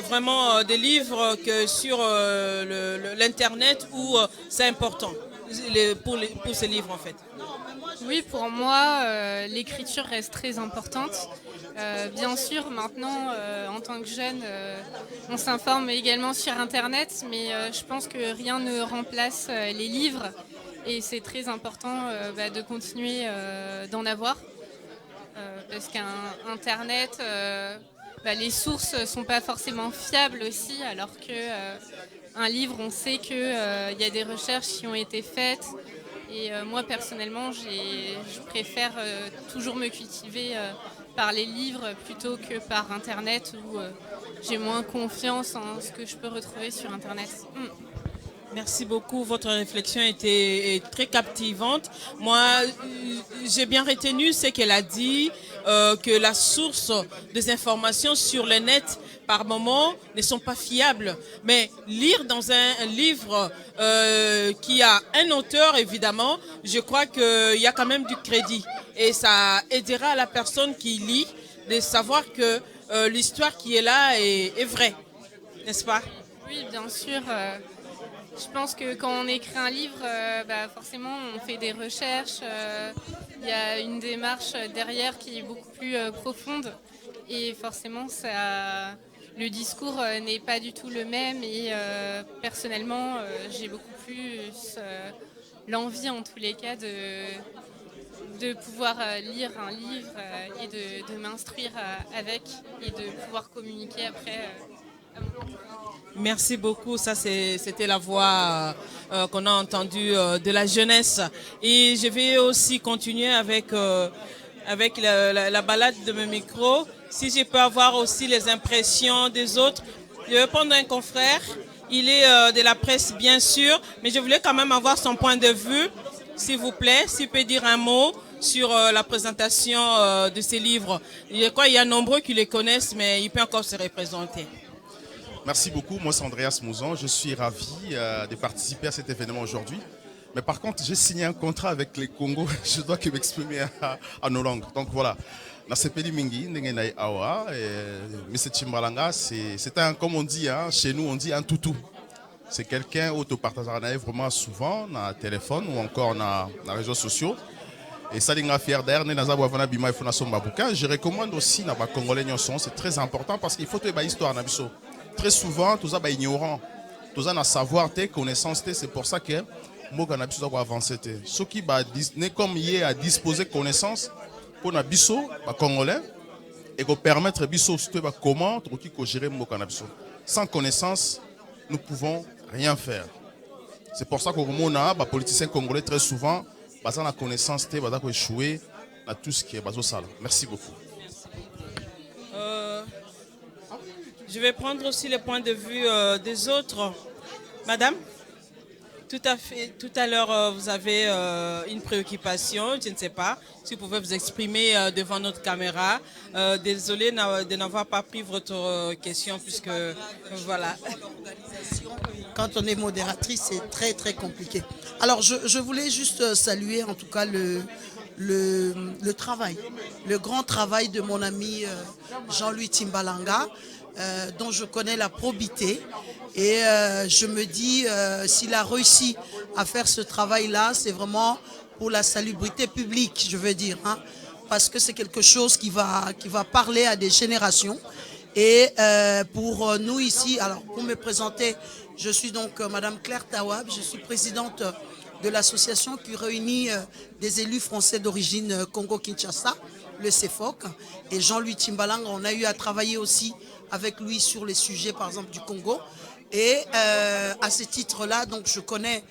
vraiment des livres que sur l'internet ou c'est important pour ces livres en fait? Oui, pour moi, l'écriture reste très importante. Bien sûr, maintenant, en tant que jeune, on s'informe également sur Internet, mais je pense que rien ne remplace les livres et c'est très important de continuer d'en avoir parce qu'Internet... les sources ne sont pas forcément fiables aussi, alors qu'un livre, on sait qu'il y a des recherches qui ont été faites. Et moi, personnellement, je préfère toujours me cultiver par les livres plutôt que par Internet, où j'ai moins confiance en ce que je peux retrouver sur Internet. Merci beaucoup, votre réflexion était très captivante. Moi, j'ai bien retenu ce qu'elle a dit, que la source des informations sur le net, par moment, ne sont pas fiables. Mais lire dans un livre qui a un auteur, évidemment, je crois qu'il y a quand même du crédit. Et ça aidera la personne qui lit de savoir que l'histoire qui est là est vraie, n'est-ce pas? Oui, bien sûr. Je pense que quand on écrit un livre, forcément, on fait des recherches. Il y a une démarche derrière qui est beaucoup plus profonde. Et forcément, le discours n'est pas du tout le même. Et personnellement, j'ai beaucoup plus l'envie, en tous les cas, de pouvoir lire un livre et de m'instruire avec et de pouvoir communiquer après. Merci beaucoup, ça c'était la voix qu'on a entendue de la jeunesse. Et je vais aussi continuer avec la balade de mes micros. Si je peux avoir aussi les impressions des autres. Je vais prendre un confrère, il est de la presse bien sûr, mais je voulais quand même avoir son point de vue, s'il vous plaît, s'il peut dire un mot sur la présentation de ces livres. Je crois qu'il y a nombreux qui les connaissent, mais il peut encore se représenter. Merci beaucoup, moi c'est Andreas Mouzon, je suis ravi de participer à cet événement aujourd'hui. Mais par contre, j'ai signé un contrat avec les Congo, je dois que m'exprimer à nos langues. Donc voilà, Nasepeli Mingi, Nengenai Awa, M. Chimbalanga, c'est un, comme on dit, hein, chez nous on dit un toutou. C'est quelqu'un où tu partages vraiment souvent dans le téléphone ou encore dans les réseaux sociaux. Et ça, je recommande aussi dans les Congolais, c'est très important parce qu'il faut que l'histoire. Très souvent, tout ça est ignorant. Tout ça, savoir, tes connaissances, c'est pour ça que moi, je dois avancer. Ce qui est comme il à disposer de connaissances pour les Congolais et pour permettre comment gérer le cannabis. Sans connaissance, nous ne pouvons rien faire. C'est pour ça que les politiciens congolais, très souvent, ont la connaissance, ils vont échouer dans tout ce qui est sale. Merci beaucoup. Je vais prendre aussi le point de vue des autres. Madame, tout à fait. Tout à l'heure, vous avez une préoccupation, je ne sais pas si vous pouvez vous exprimer devant notre caméra. Désolée de n'avoir pas pris votre question puisque voilà. Quand on est modératrice, c'est très très compliqué. Alors je voulais juste saluer en tout cas le travail, le grand travail de mon ami Jean-Louis Timbalanga, dont je connais la probité. Et je me dis, s'il a réussi à faire ce travail-là, c'est vraiment pour la salubrité publique, je veux dire, hein, parce que c'est quelque chose qui va parler à des générations. Et pour nous ici, alors pour me présenter, je suis donc Madame Claire Tawab, je suis présidente de l'association qui réunit des élus français d'origine Congo-Kinshasa, le CEFOC, et Jean-Louis Timbalanga. On a eu à travailler aussi avec lui sur les sujets, par exemple, du Congo. Et à ce titre-là, donc je connais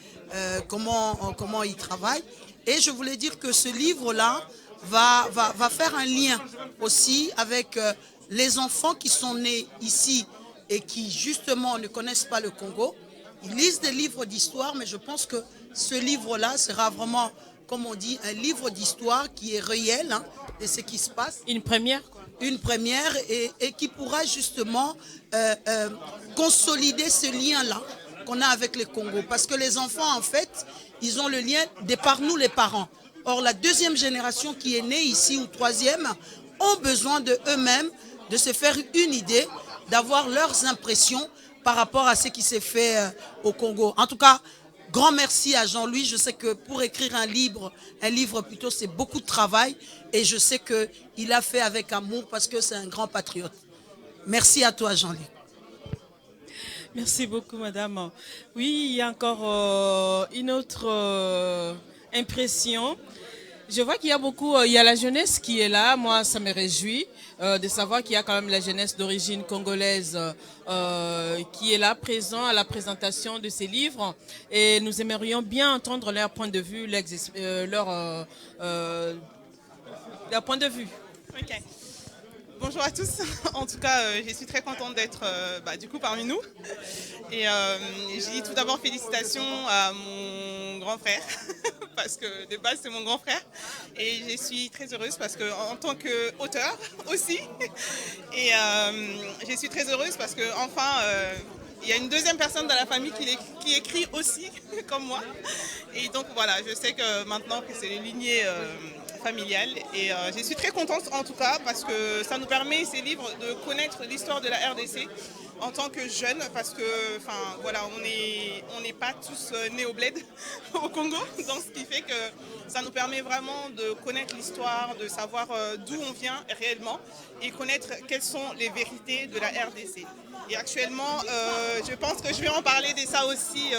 comment il travaille. Et je voulais dire que ce livre-là va faire un lien aussi avec les enfants qui sont nés ici et qui justement ne connaissent pas le Congo. Ils lisent des livres d'histoire, mais je pense que ce livre-là sera vraiment, comme on dit, un livre d'histoire qui est réel, hein, de ce qui se passe. Une première, quoi. Une première et qui pourra justement consolider ce lien-là qu'on a avec le Congo. Parce que les enfants, en fait, ils ont le lien de par nous les parents. Or, la deuxième génération qui est née ici, ou troisième, ont besoin de eux-mêmes de se faire une idée, d'avoir leurs impressions par rapport à ce qui s'est fait au Congo. En tout cas, grand merci à Jean-Louis. Je sais que pour écrire un livre plutôt, c'est beaucoup de travail. Et je sais qu'il a fait avec amour parce que c'est un grand patriote. Merci à toi, Jean-Louis. Merci beaucoup, madame. Oui, il y a encore une autre impression. Je vois qu'il y a beaucoup, il y a la jeunesse qui est là. Moi, ça me réjouit de savoir qu'il y a quand même la jeunesse d'origine congolaise qui est là, présent à la présentation de ces livres. Et nous aimerions bien entendre leur point de vue, leur point de vue. Ok. Bonjour à tous. En tout cas, je suis très contente d'être du coup parmi nous. Et je dis tout d'abord félicitations à mon grand frère, parce que de base c'est mon grand frère. Et je suis très heureuse parce que en tant qu'auteur aussi. Et je suis très heureuse parce que enfin il y a une deuxième personne dans la famille qui écrit aussi comme moi. Et donc voilà, je sais que maintenant que c'est une lignée familiale. Et je suis très contente en tout cas parce que ça nous permet, ces livres, de connaître l'histoire de la RDC en tant que jeunes, parce que voilà, on n'est pas tous nés au bled au Congo, donc ce qui fait que ça nous permet vraiment de connaître l'histoire, de savoir d'où on vient réellement et connaître quelles sont les vérités de la RDC. Et actuellement, je pense que je vais en parler de ça aussi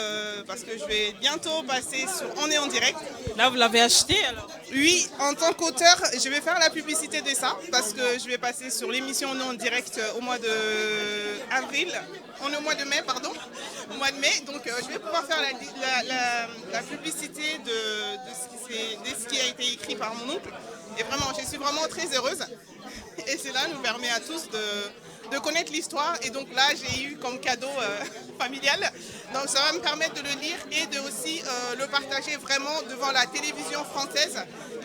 parce que je vais bientôt passer sur On est en direct. Là, vous l'avez acheté alors? Oui, en tant qu'auteur, je vais faire la publicité de ça parce que je vais passer sur l'émission On est en direct au mois de avril. On est au mois de mai, pardon. Au mois de mai, donc je vais pouvoir faire la publicité de ce qui a été écrit par mon oncle. Et vraiment, je suis vraiment très heureuse. Et cela nous permet à tous de connaître l'histoire. Et donc là, j'ai eu comme cadeau familial. Donc ça va me permettre de le lire et de aussi le partager vraiment devant la télévision française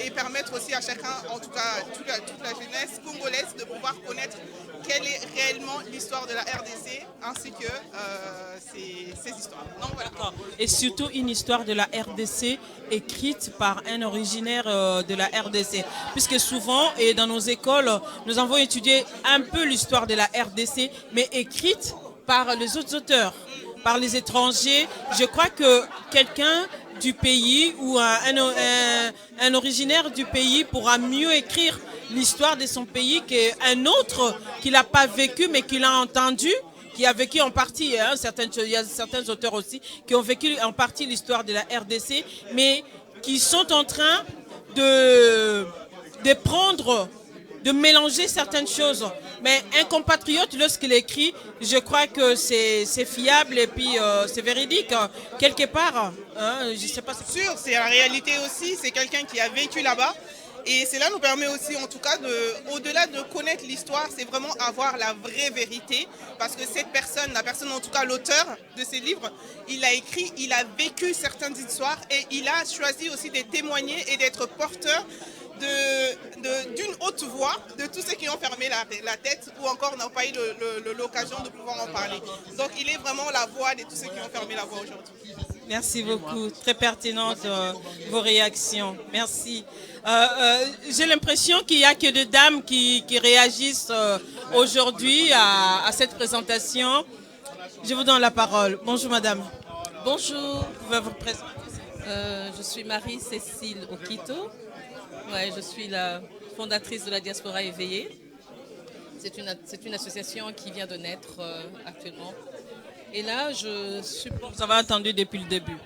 et permettre aussi à chacun, en tout cas toute la jeunesse congolaise, de pouvoir connaître quelle est réellement l'histoire de la RDC ainsi que ces histoires. Donc voilà. Et surtout une histoire de la RDC écrite par un originaire de la RDC. Puisque souvent, et dans nos écoles, nous avons étudié un peu l'histoire de la RDC, mais écrite par les autres auteurs, par les étrangers. Je crois que quelqu'un du pays ou un originaire du pays pourra mieux écrire l'histoire de son pays qu'un autre qui l'a pas vécu mais qui l'a entendu, qui a vécu en partie, hein, il y a certains auteurs aussi qui ont vécu en partie l'histoire de la RDC, mais qui sont en train de prendre, de mélanger certaines choses. Mais un compatriote, lorsqu'il écrit, je crois que c'est fiable et puis c'est véridique, quelque part. Hein, je sais pas. Sûr, c'est la réalité aussi, c'est quelqu'un qui a vécu là-bas. Et cela nous permet aussi, en tout cas, au-delà de connaître l'histoire, c'est vraiment avoir la vraie vérité. Parce que cette personne, la personne, en tout cas l'auteur de ces livres, il a écrit, il a vécu certaines histoires et il a choisi aussi de témoigner et d'être porteur d'une haute voix de tous ceux qui ont fermé la tête ou encore n'ont pas eu l'occasion de pouvoir en parler. Donc il est vraiment la voix de tous ceux qui ont fermé la voix aujourd'hui. Merci beaucoup. Très pertinentes vos réactions. Merci. J'ai l'impression qu'il n'y a que des dames qui réagissent aujourd'hui à cette présentation. Je vous donne la parole. Bonjour madame. Bonjour. Vous pouvez vous présenter. Je suis Marie-Cécile Okito. Ouais, je suis la fondatrice de la Diaspora éveillée. C'est une association qui vient de naître actuellement. Et là, je suppose... Vous avez entendu depuis le début.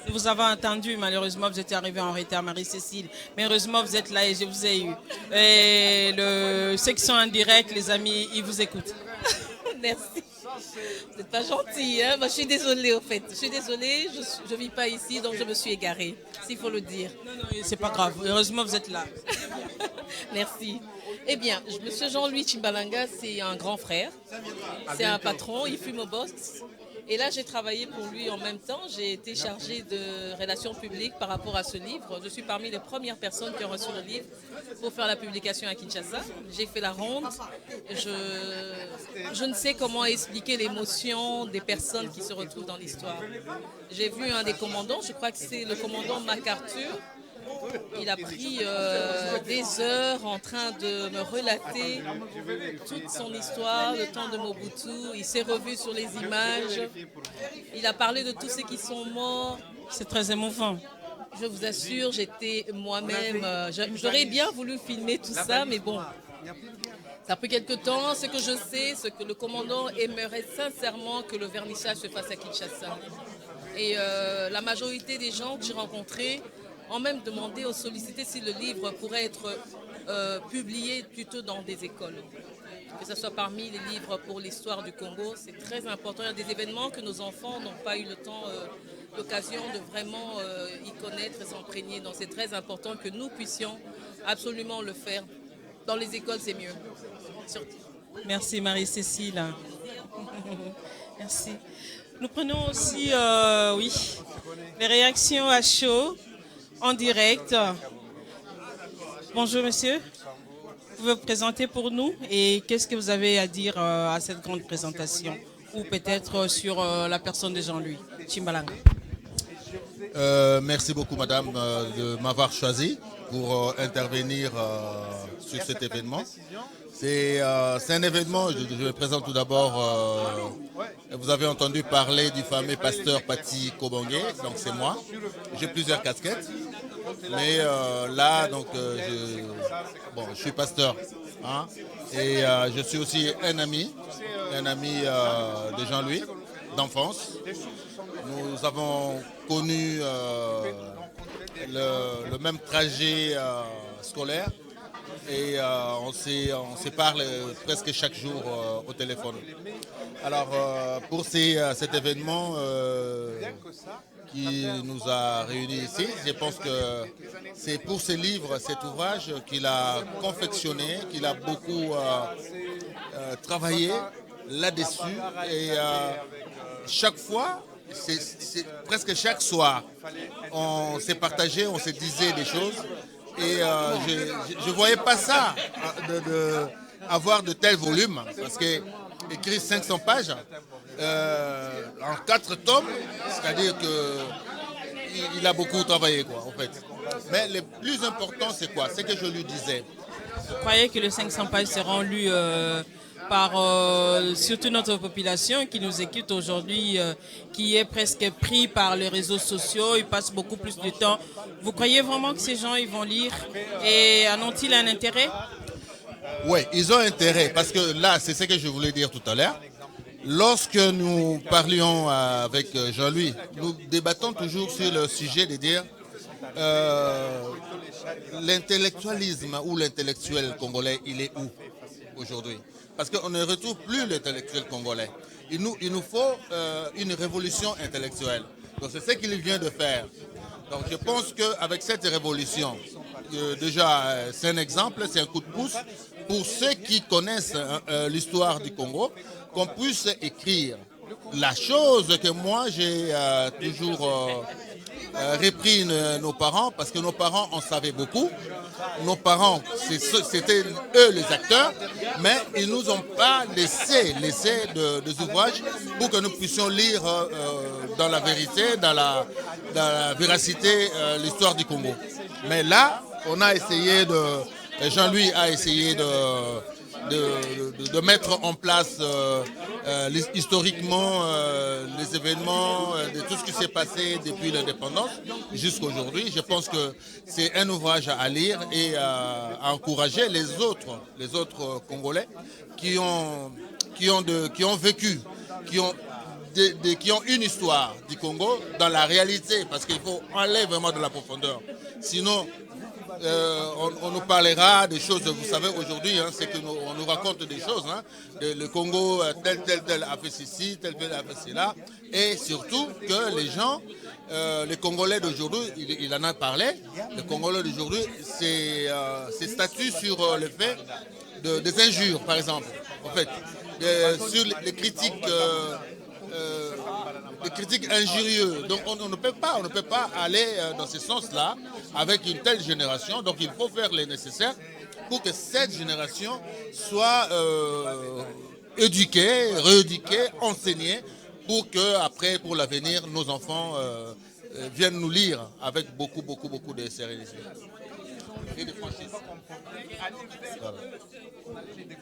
Vous avez entendu, malheureusement, vous étiez arrivé en retard, Marie-Cécile. Mais heureusement, vous êtes là et je vous ai eu. Et ceux qui sont en direct, les amis, ils vous écoutent. Merci. Vous n'êtes pas gentil, hein? Moi, je suis désolée, au fait. Je suis désolée, je ne vis pas ici, donc je me suis égarée, s'il faut le dire. Non, c'est pas grave. Heureusement, vous êtes là. Merci. Eh bien, M. Jean-Louis Chimbalanga, c'est un grand frère. C'est un patron, il fume au boss. Et là, j'ai travaillé pour lui en même temps. J'ai été chargée de relations publiques par rapport à ce livre. Je suis parmi les premières personnes qui ont reçu le livre pour faire la publication à Kinshasa. J'ai fait la ronde. Je ne sais comment expliquer l'émotion des personnes qui se retrouvent dans l'histoire. J'ai vu un des commandants, je crois que c'est le commandant MacArthur. Il a pris des heures en train de me relater toute son histoire, le temps de Mobutu. Il s'est revu sur les images. Il a parlé de tous ceux qui sont morts. C'est très émouvant. Je vous assure, j'étais moi-même... J'aurais bien voulu filmer tout ça, mais bon... Ça a pris quelque temps. Ce que je sais, c'est que le commandant aimerait sincèrement que le vernissage se fasse à Kinshasa. Et la majorité des gens que j'ai rencontrés ont même demandé ou sollicité si le livre pourrait être publié plutôt dans des écoles. Que ce soit parmi les livres pour l'histoire du Congo, c'est très important. Il y a des événements que nos enfants n'ont pas eu le temps, l'occasion de vraiment y connaître et s'imprégner. Donc c'est très important que nous puissions absolument le faire. Dans les écoles, c'est mieux. Surtout. Merci Marie-Cécile. Merci. Nous prenons aussi, les réactions à chaud. En direct. Bonjour monsieur, vous pouvez vous présenter pour nous et qu'est-ce que vous avez à dire à cette grande présentation ou peut-être sur la personne de Jean-Louis Chimbalanga. Merci beaucoup madame de m'avoir choisi pour intervenir sur cet événement. C'est un événement, je me présente tout d'abord, vous avez entendu parler du fameux pasteur Pati Kobongé, donc c'est moi. J'ai plusieurs casquettes, mais là, donc, je suis pasteur, hein, et je suis aussi un ami de Jean-Louis, d'enfance. Nous avons connu le même trajet scolaire. Et on se parle presque chaque jour au téléphone. Alors, pour cet événement qui nous a réunis ici, je pense que c'est pour ce livre, cet ouvrage qu'il a confectionné, qu'il a beaucoup travaillé là-dessus. Et chaque fois, presque chaque soir, on s'est partagé, on se disait des choses. Et je ne voyais pas ça, avoir de tels volumes, parce que écrire 500 pages en 4 tomes, c'est-à-dire qu'il a beaucoup travaillé, quoi, en fait. Mais le plus important, c'est quoi? C'est que je lui disais. Vous croyez que les 500 pages seront lues par surtout notre population qui nous écoute aujourd'hui, qui est presque pris par les réseaux sociaux, ils passent beaucoup plus de temps. Vous croyez vraiment que ces gens ils vont lire et en ont-ils un intérêt? Oui, ils ont intérêt parce que là, c'est ce que je voulais dire tout à l'heure. Lorsque nous parlions avec Jean-Louis, nous débattons toujours sur le sujet de dire l'intellectualisme ou l'intellectuel congolais, il est où aujourd'hui? Parce qu'on ne retrouve plus l'intellectuel congolais. Il nous faut une révolution intellectuelle. Donc c'est ce qu'il vient de faire. Donc je pense qu'avec cette révolution, déjà, c'est un exemple, c'est un coup de pouce pour ceux qui connaissent l'histoire du Congo, qu'on puisse écrire. La chose que moi, j'ai toujours repris nos parents, parce que nos parents en savaient beaucoup. Nos parents, c'était eux les acteurs, mais ils ne nous ont pas laissé des ouvrages pour que nous puissions lire dans la vérité, dans la véracité, l'histoire du Congo. Mais là, on a essayé Jean-Louis a essayé de mettre en place historiquement les événements, de tout ce qui s'est passé depuis l'indépendance jusqu'à aujourd'hui. Je pense que c'est un ouvrage à lire et à encourager les autres Congolais qui ont vécu, qui ont une histoire du Congo dans la réalité, parce qu'il faut aller vraiment de la profondeur. Sinon, on nous parlera des choses, vous savez, aujourd'hui, c'est qu'on nous raconte des choses. Le Congo, tel a fait ceci, tel a fait cela. Et surtout que les gens, les Congolais d'aujourd'hui, il en a parlé, les Congolais d'aujourd'hui, c'est statut sur le fait des injures, par exemple, en fait, sur les critiques injurieux. Donc on ne peut pas aller dans ce sens-là avec une telle génération. Donc il faut faire le nécessaire pour que cette génération soit éduquée, rééduquée, enseignée, pour que après, pour l'avenir, nos enfants viennent nous lire avec beaucoup de sérénité et de franchise. Voilà.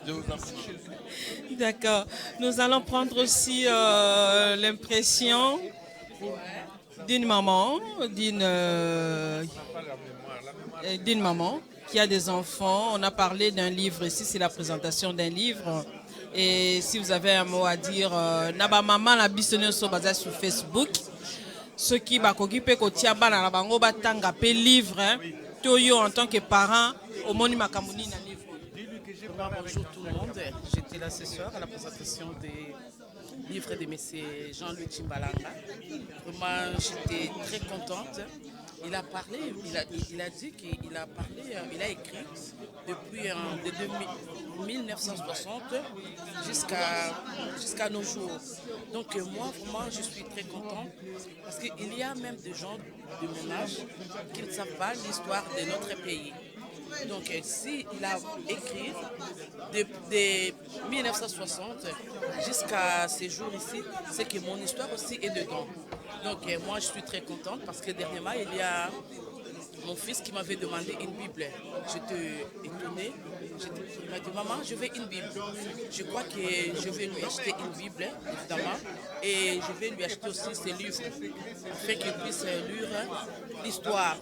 Je vous en prie. D'accord. Nous allons prendre aussi l'impression d'une maman, d'une maman qui a des enfants. On a parlé d'un livre ici, c'est la présentation d'un livre. Et si vous avez un mot à dire, Naba maman la bisonne sur Facebook, ceux qui bakokipe kotiaba na bango batanga pe livre, toyo en tant que parent au moni makamuni na livre. Bonjour tout le monde, j'étais là ce soir à la présentation des livres de M. Jean-Louis Tchimbalanga. Vraiment, j'étais très contente. Il a parlé, il a dit qu'il a parlé, il a écrit depuis 1960 jusqu'à nos jours. Donc moi, vraiment, je suis très contente parce qu'il y a même des gens de mon âge qui ne savent pas l'histoire de notre pays. Donc, s'il a écrit de 1960 jusqu'à ces jours ici, c'est que mon histoire aussi est dedans. Donc, moi, je suis très contente parce que dernièrement, il y a mon fils qui m'avait demandé une Bible. J'étais étonnée. Il m'a dit, maman, je veux une Bible. Je crois que je vais lui acheter une Bible, évidemment, et je vais lui acheter aussi ses livres, afin qu'il puisse lire l'histoire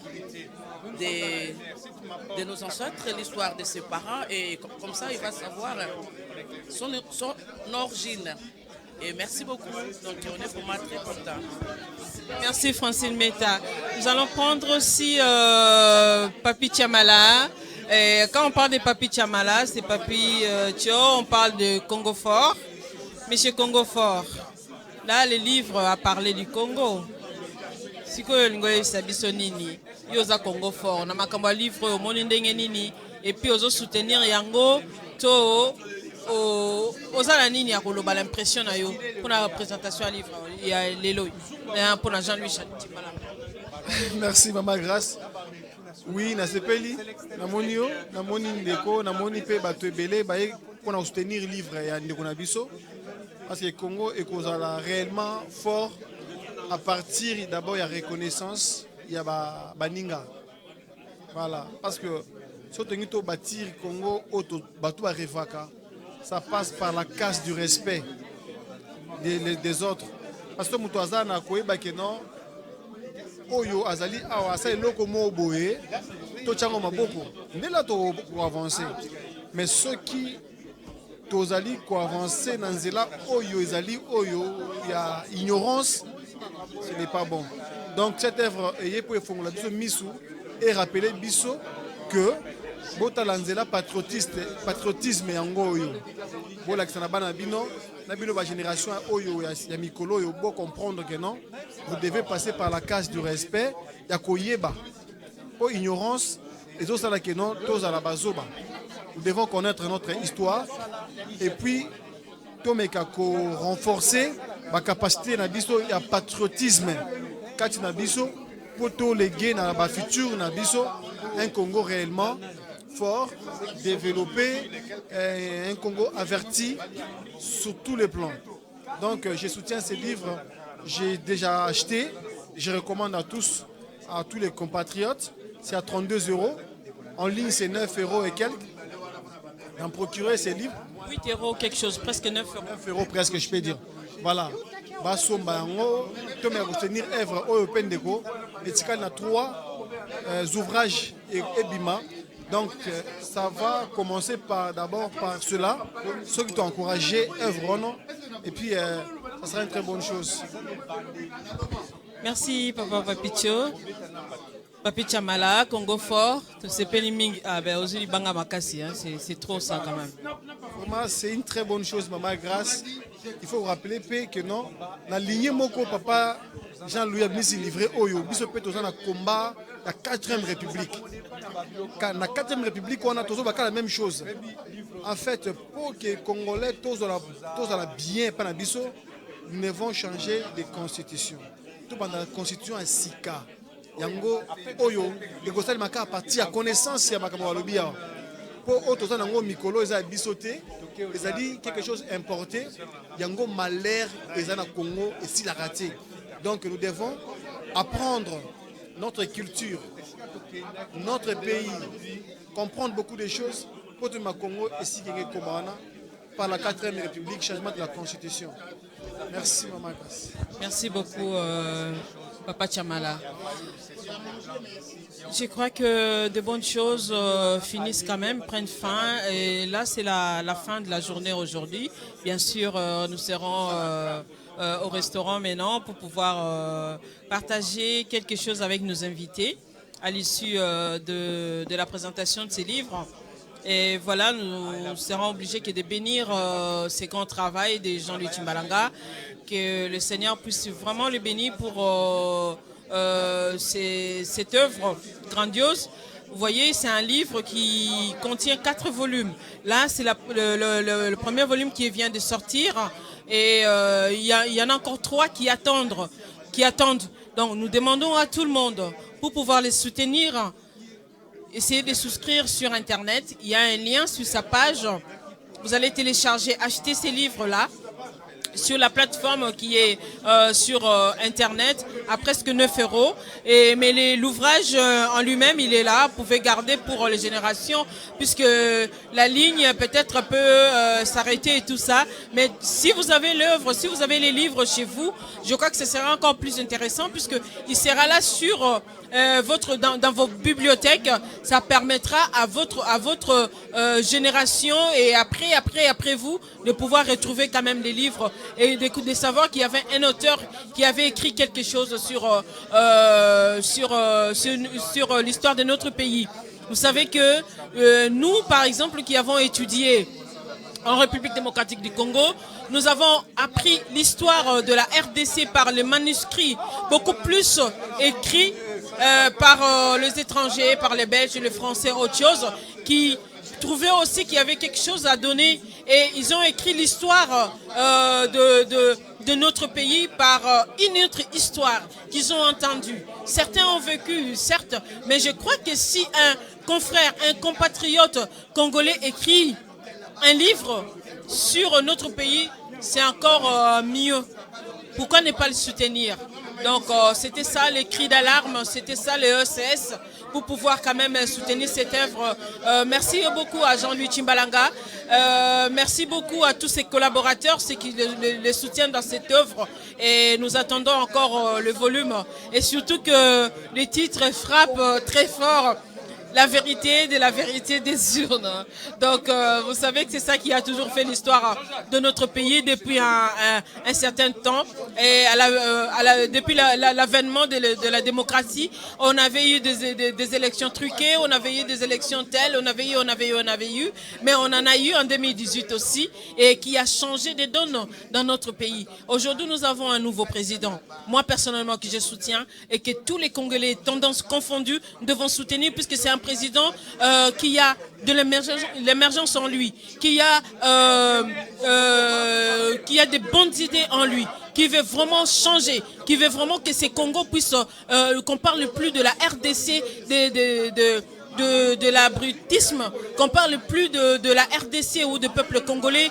de nos ancêtres, l'histoire de ses parents, et comme ça, il va savoir son origine. Et merci beaucoup. Donc, on est vraiment très contents. Merci Francine Meta. Nous allons prendre aussi Papi Tchamala. Et quand on parle de Papi Tchamala, c'est Papi Thio, on parle de Congo Fort. Monsieur Congo Fort, là, le livre a parlé du Congo. Si vous avez Sabisonini, Yosa Congo Fort, on a un livre au monde nini, et puis on soutenir Yango, to. Aux alanini à Koloba l'impression pour la présentation à livre il y a l'élo pour la Jean-Louis Tchimbalanga. Merci maman grâce. Oui na sepeli na monio na moni ndeko na moni pe bato ebele ba pour soutenir livre ya ndeko na biso parce que Congo est kozala réellement fort à partir d'abord il y a reconnaissance il y a baninga voilà parce que surtout ngito bâtir Congo auto bato ba revaka. Ça passe par la casse du respect des autres. Parce que Moutouaza n'a pas dit non. Oyo azali awa sa eloko mo boye to tchango maboko. Ndela to pour avancer. Mais ceux qui tozali ko avancer dans nzela oyo ezali oyo il y a ignorance, ce n'est pas bon. Donc cette œuvre est pour fongola biso misu et rappeler biso que botalanzela patriotisme yango oyo bolakisa na bana bino na bino ba génération oyo ya mikolo oyo bo comprendre que non vous devez passer par la case du respect ya koyeba o ignorance Et tout ça là que non, tous à la bazoba. Nous devons connaître notre histoire et puis renforcer la capacité na biso ya patriotisme kati na biso pour tous les gains dans la futur na biso un Congo réellement fort, développé, un Congo averti sur tous les plans. Donc je soutiens ces livres, j'ai déjà acheté, je recommande à tous les compatriotes, c'est à 32 €, en ligne c'est 9 € et quelques, d'en procurer ces livres. 8 € quelque chose, presque 9 €. 9 € presque, je peux dire. Voilà. Basomba yango, to me retenir œuvre européenne déco, et il y a 3 ouvrages et bima. Donc ça va commencer d'abord par cela, ceux qui t'ont encouragé, œuvre, et puis ça sera une très bonne chose. Merci Papa Papicho. Papi Chamala, Congo fort, c'est trop ça quand même. Vraiment, c'est une très bonne chose, Maman Grâce. Il faut vous rappeler que non, la lignée Moko, Papa Jean-Louis a livré Oyo, Biso Peto dans le combat la 4e République. Dans la 4e République, on a toujours la même chose. En fait, pour que les Congolais, tous la bien, pas Biso, nous devons changer de constitution. Tout dans la constitution à Sika. Yango Oyo, les Gostal Maka à partir à connaissance ya makambo alobia. Pour autres nango mikolo eza bisoté, ils a dit quelque chose importé. Yango malheur ezana Congo et si la raté. Donc nous devons apprendre notre culture, notre pays, comprendre beaucoup de choses pour tout le Congo et si par la 4e République, changement de la Constitution. Merci Maman. Merci beaucoup Papa Chamala. Je crois que de bonnes choses finissent quand même, prennent fin. Et là, c'est la fin de la journée aujourd'hui. Bien sûr, nous serons au restaurant maintenant pour pouvoir partager quelque chose avec nos invités à l'issue de la présentation de ces livres. Et voilà, nous serons obligés de bénir ces grands travaux de Jean-Louis Timbalanga, que le Seigneur puisse vraiment le bénir pour cette œuvre grandiose. Vous voyez, c'est un livre qui contient 4 volumes. Là, c'est le premier volume qui vient de sortir. Et il y en a encore 3 qui attendent. Donc, nous demandons à tout le monde, pour pouvoir les soutenir, essayez de souscrire sur Internet. Il y a un lien sur sa page. Vous allez télécharger, acheter ces livres-là sur la plateforme qui est sur Internet à presque 9 €. Mais l'ouvrage en lui-même, il est là. Vous pouvez garder pour les générations puisque la ligne peut-être peut s'arrêter et tout ça. Mais si vous avez l'œuvre, si vous avez les livres chez vous, je crois que ce sera encore plus intéressant puisqu'il sera là sur... dans vos bibliothèques, ça permettra à votre génération et après vous de pouvoir retrouver quand même des livres et de savoir qu'il y avait un auteur qui avait écrit quelque chose sur l'histoire de notre pays. Vous savez que nous, par exemple, qui avons étudié en République démocratique du Congo, nous avons appris l'histoire de la RDC par les manuscrits beaucoup plus écrits par les étrangers, par les Belges, les Français, autre chose, qui trouvaient aussi qu'il y avait quelque chose à donner et ils ont écrit l'histoire de notre pays par une autre histoire qu'ils ont entendue. Certains ont vécu, certes, mais je crois que si un confrère, un compatriote congolais écrit un livre sur notre pays, c'est encore mieux. Pourquoi ne pas le soutenir? Donc c'était ça les cris d'alarme, c'était ça les ECS pour pouvoir quand même soutenir cette œuvre. Merci beaucoup à Jean-Louis Timbalanga, merci beaucoup à tous ses collaborateurs, ceux qui le soutiennent dans cette œuvre et nous attendons encore le volume et surtout que les titres frappent très fort. La vérité de la vérité des urnes. Donc, vous savez que c'est ça qui a toujours fait l'histoire de notre pays depuis un certain temps. Et depuis l'avènement de la démocratie, on avait eu des élections truquées, on avait eu des élections telles, on avait eu, mais on en a eu en 2018 aussi, et qui a changé des donnes dans notre pays. Aujourd'hui, nous avons un nouveau président. Moi, personnellement, que je soutiens, et que tous les Congolais, tendances confondues, devons soutenir, puisque c'est un président qui a de l'émergence en lui, qui a des bonnes idées en lui, qui veut vraiment changer, qui veut vraiment que ces Congos puissent, qu'on parle plus de la RDC, de l'abrutisme, qu'on parle plus de la RDC ou du peuple congolais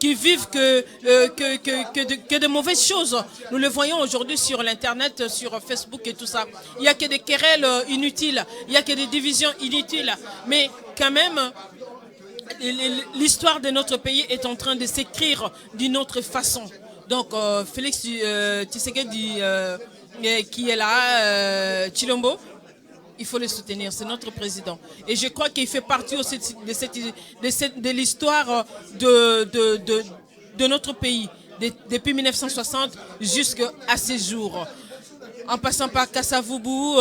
qui vivent que de mauvaises choses. Nous le voyons aujourd'hui sur l'Internet, sur Facebook et tout ça. Il n'y a que des querelles inutiles, il n'y a que des divisions inutiles. Mais quand même, l'histoire de notre pays est en train de s'écrire d'une autre façon. Donc, Félix Tshisekedi qui est là, Tshilombo, il faut le soutenir, c'est notre président. Et je crois qu'il fait partie aussi de l'histoire de notre pays, depuis 1960 jusqu'à ces jours. En passant par Kassavubu,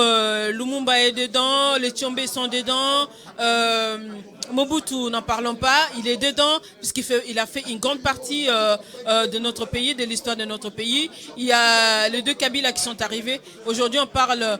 Lumumba est dedans, les Tshombe sont dedans, Mobutu, n'en parlons pas, il est dedans, puisqu'il a fait une grande partie de notre pays, de l'histoire de notre pays. Il y a les deux Kabila qui sont arrivés. Aujourd'hui, on parle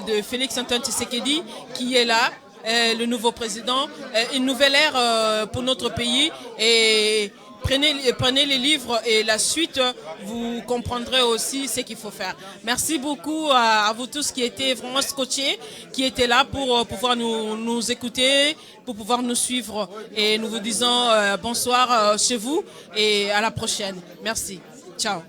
de Félix Antoine Tshisekedi, qui est là, le nouveau président, une nouvelle ère pour notre pays. Et prenez les livres et la suite, vous comprendrez aussi ce qu'il faut faire. Merci beaucoup à vous tous qui étaient vraiment scotchés, qui étaient là pour pouvoir nous écouter, pour pouvoir nous suivre. Et nous vous disons bonsoir chez vous et à la prochaine. Merci. Ciao.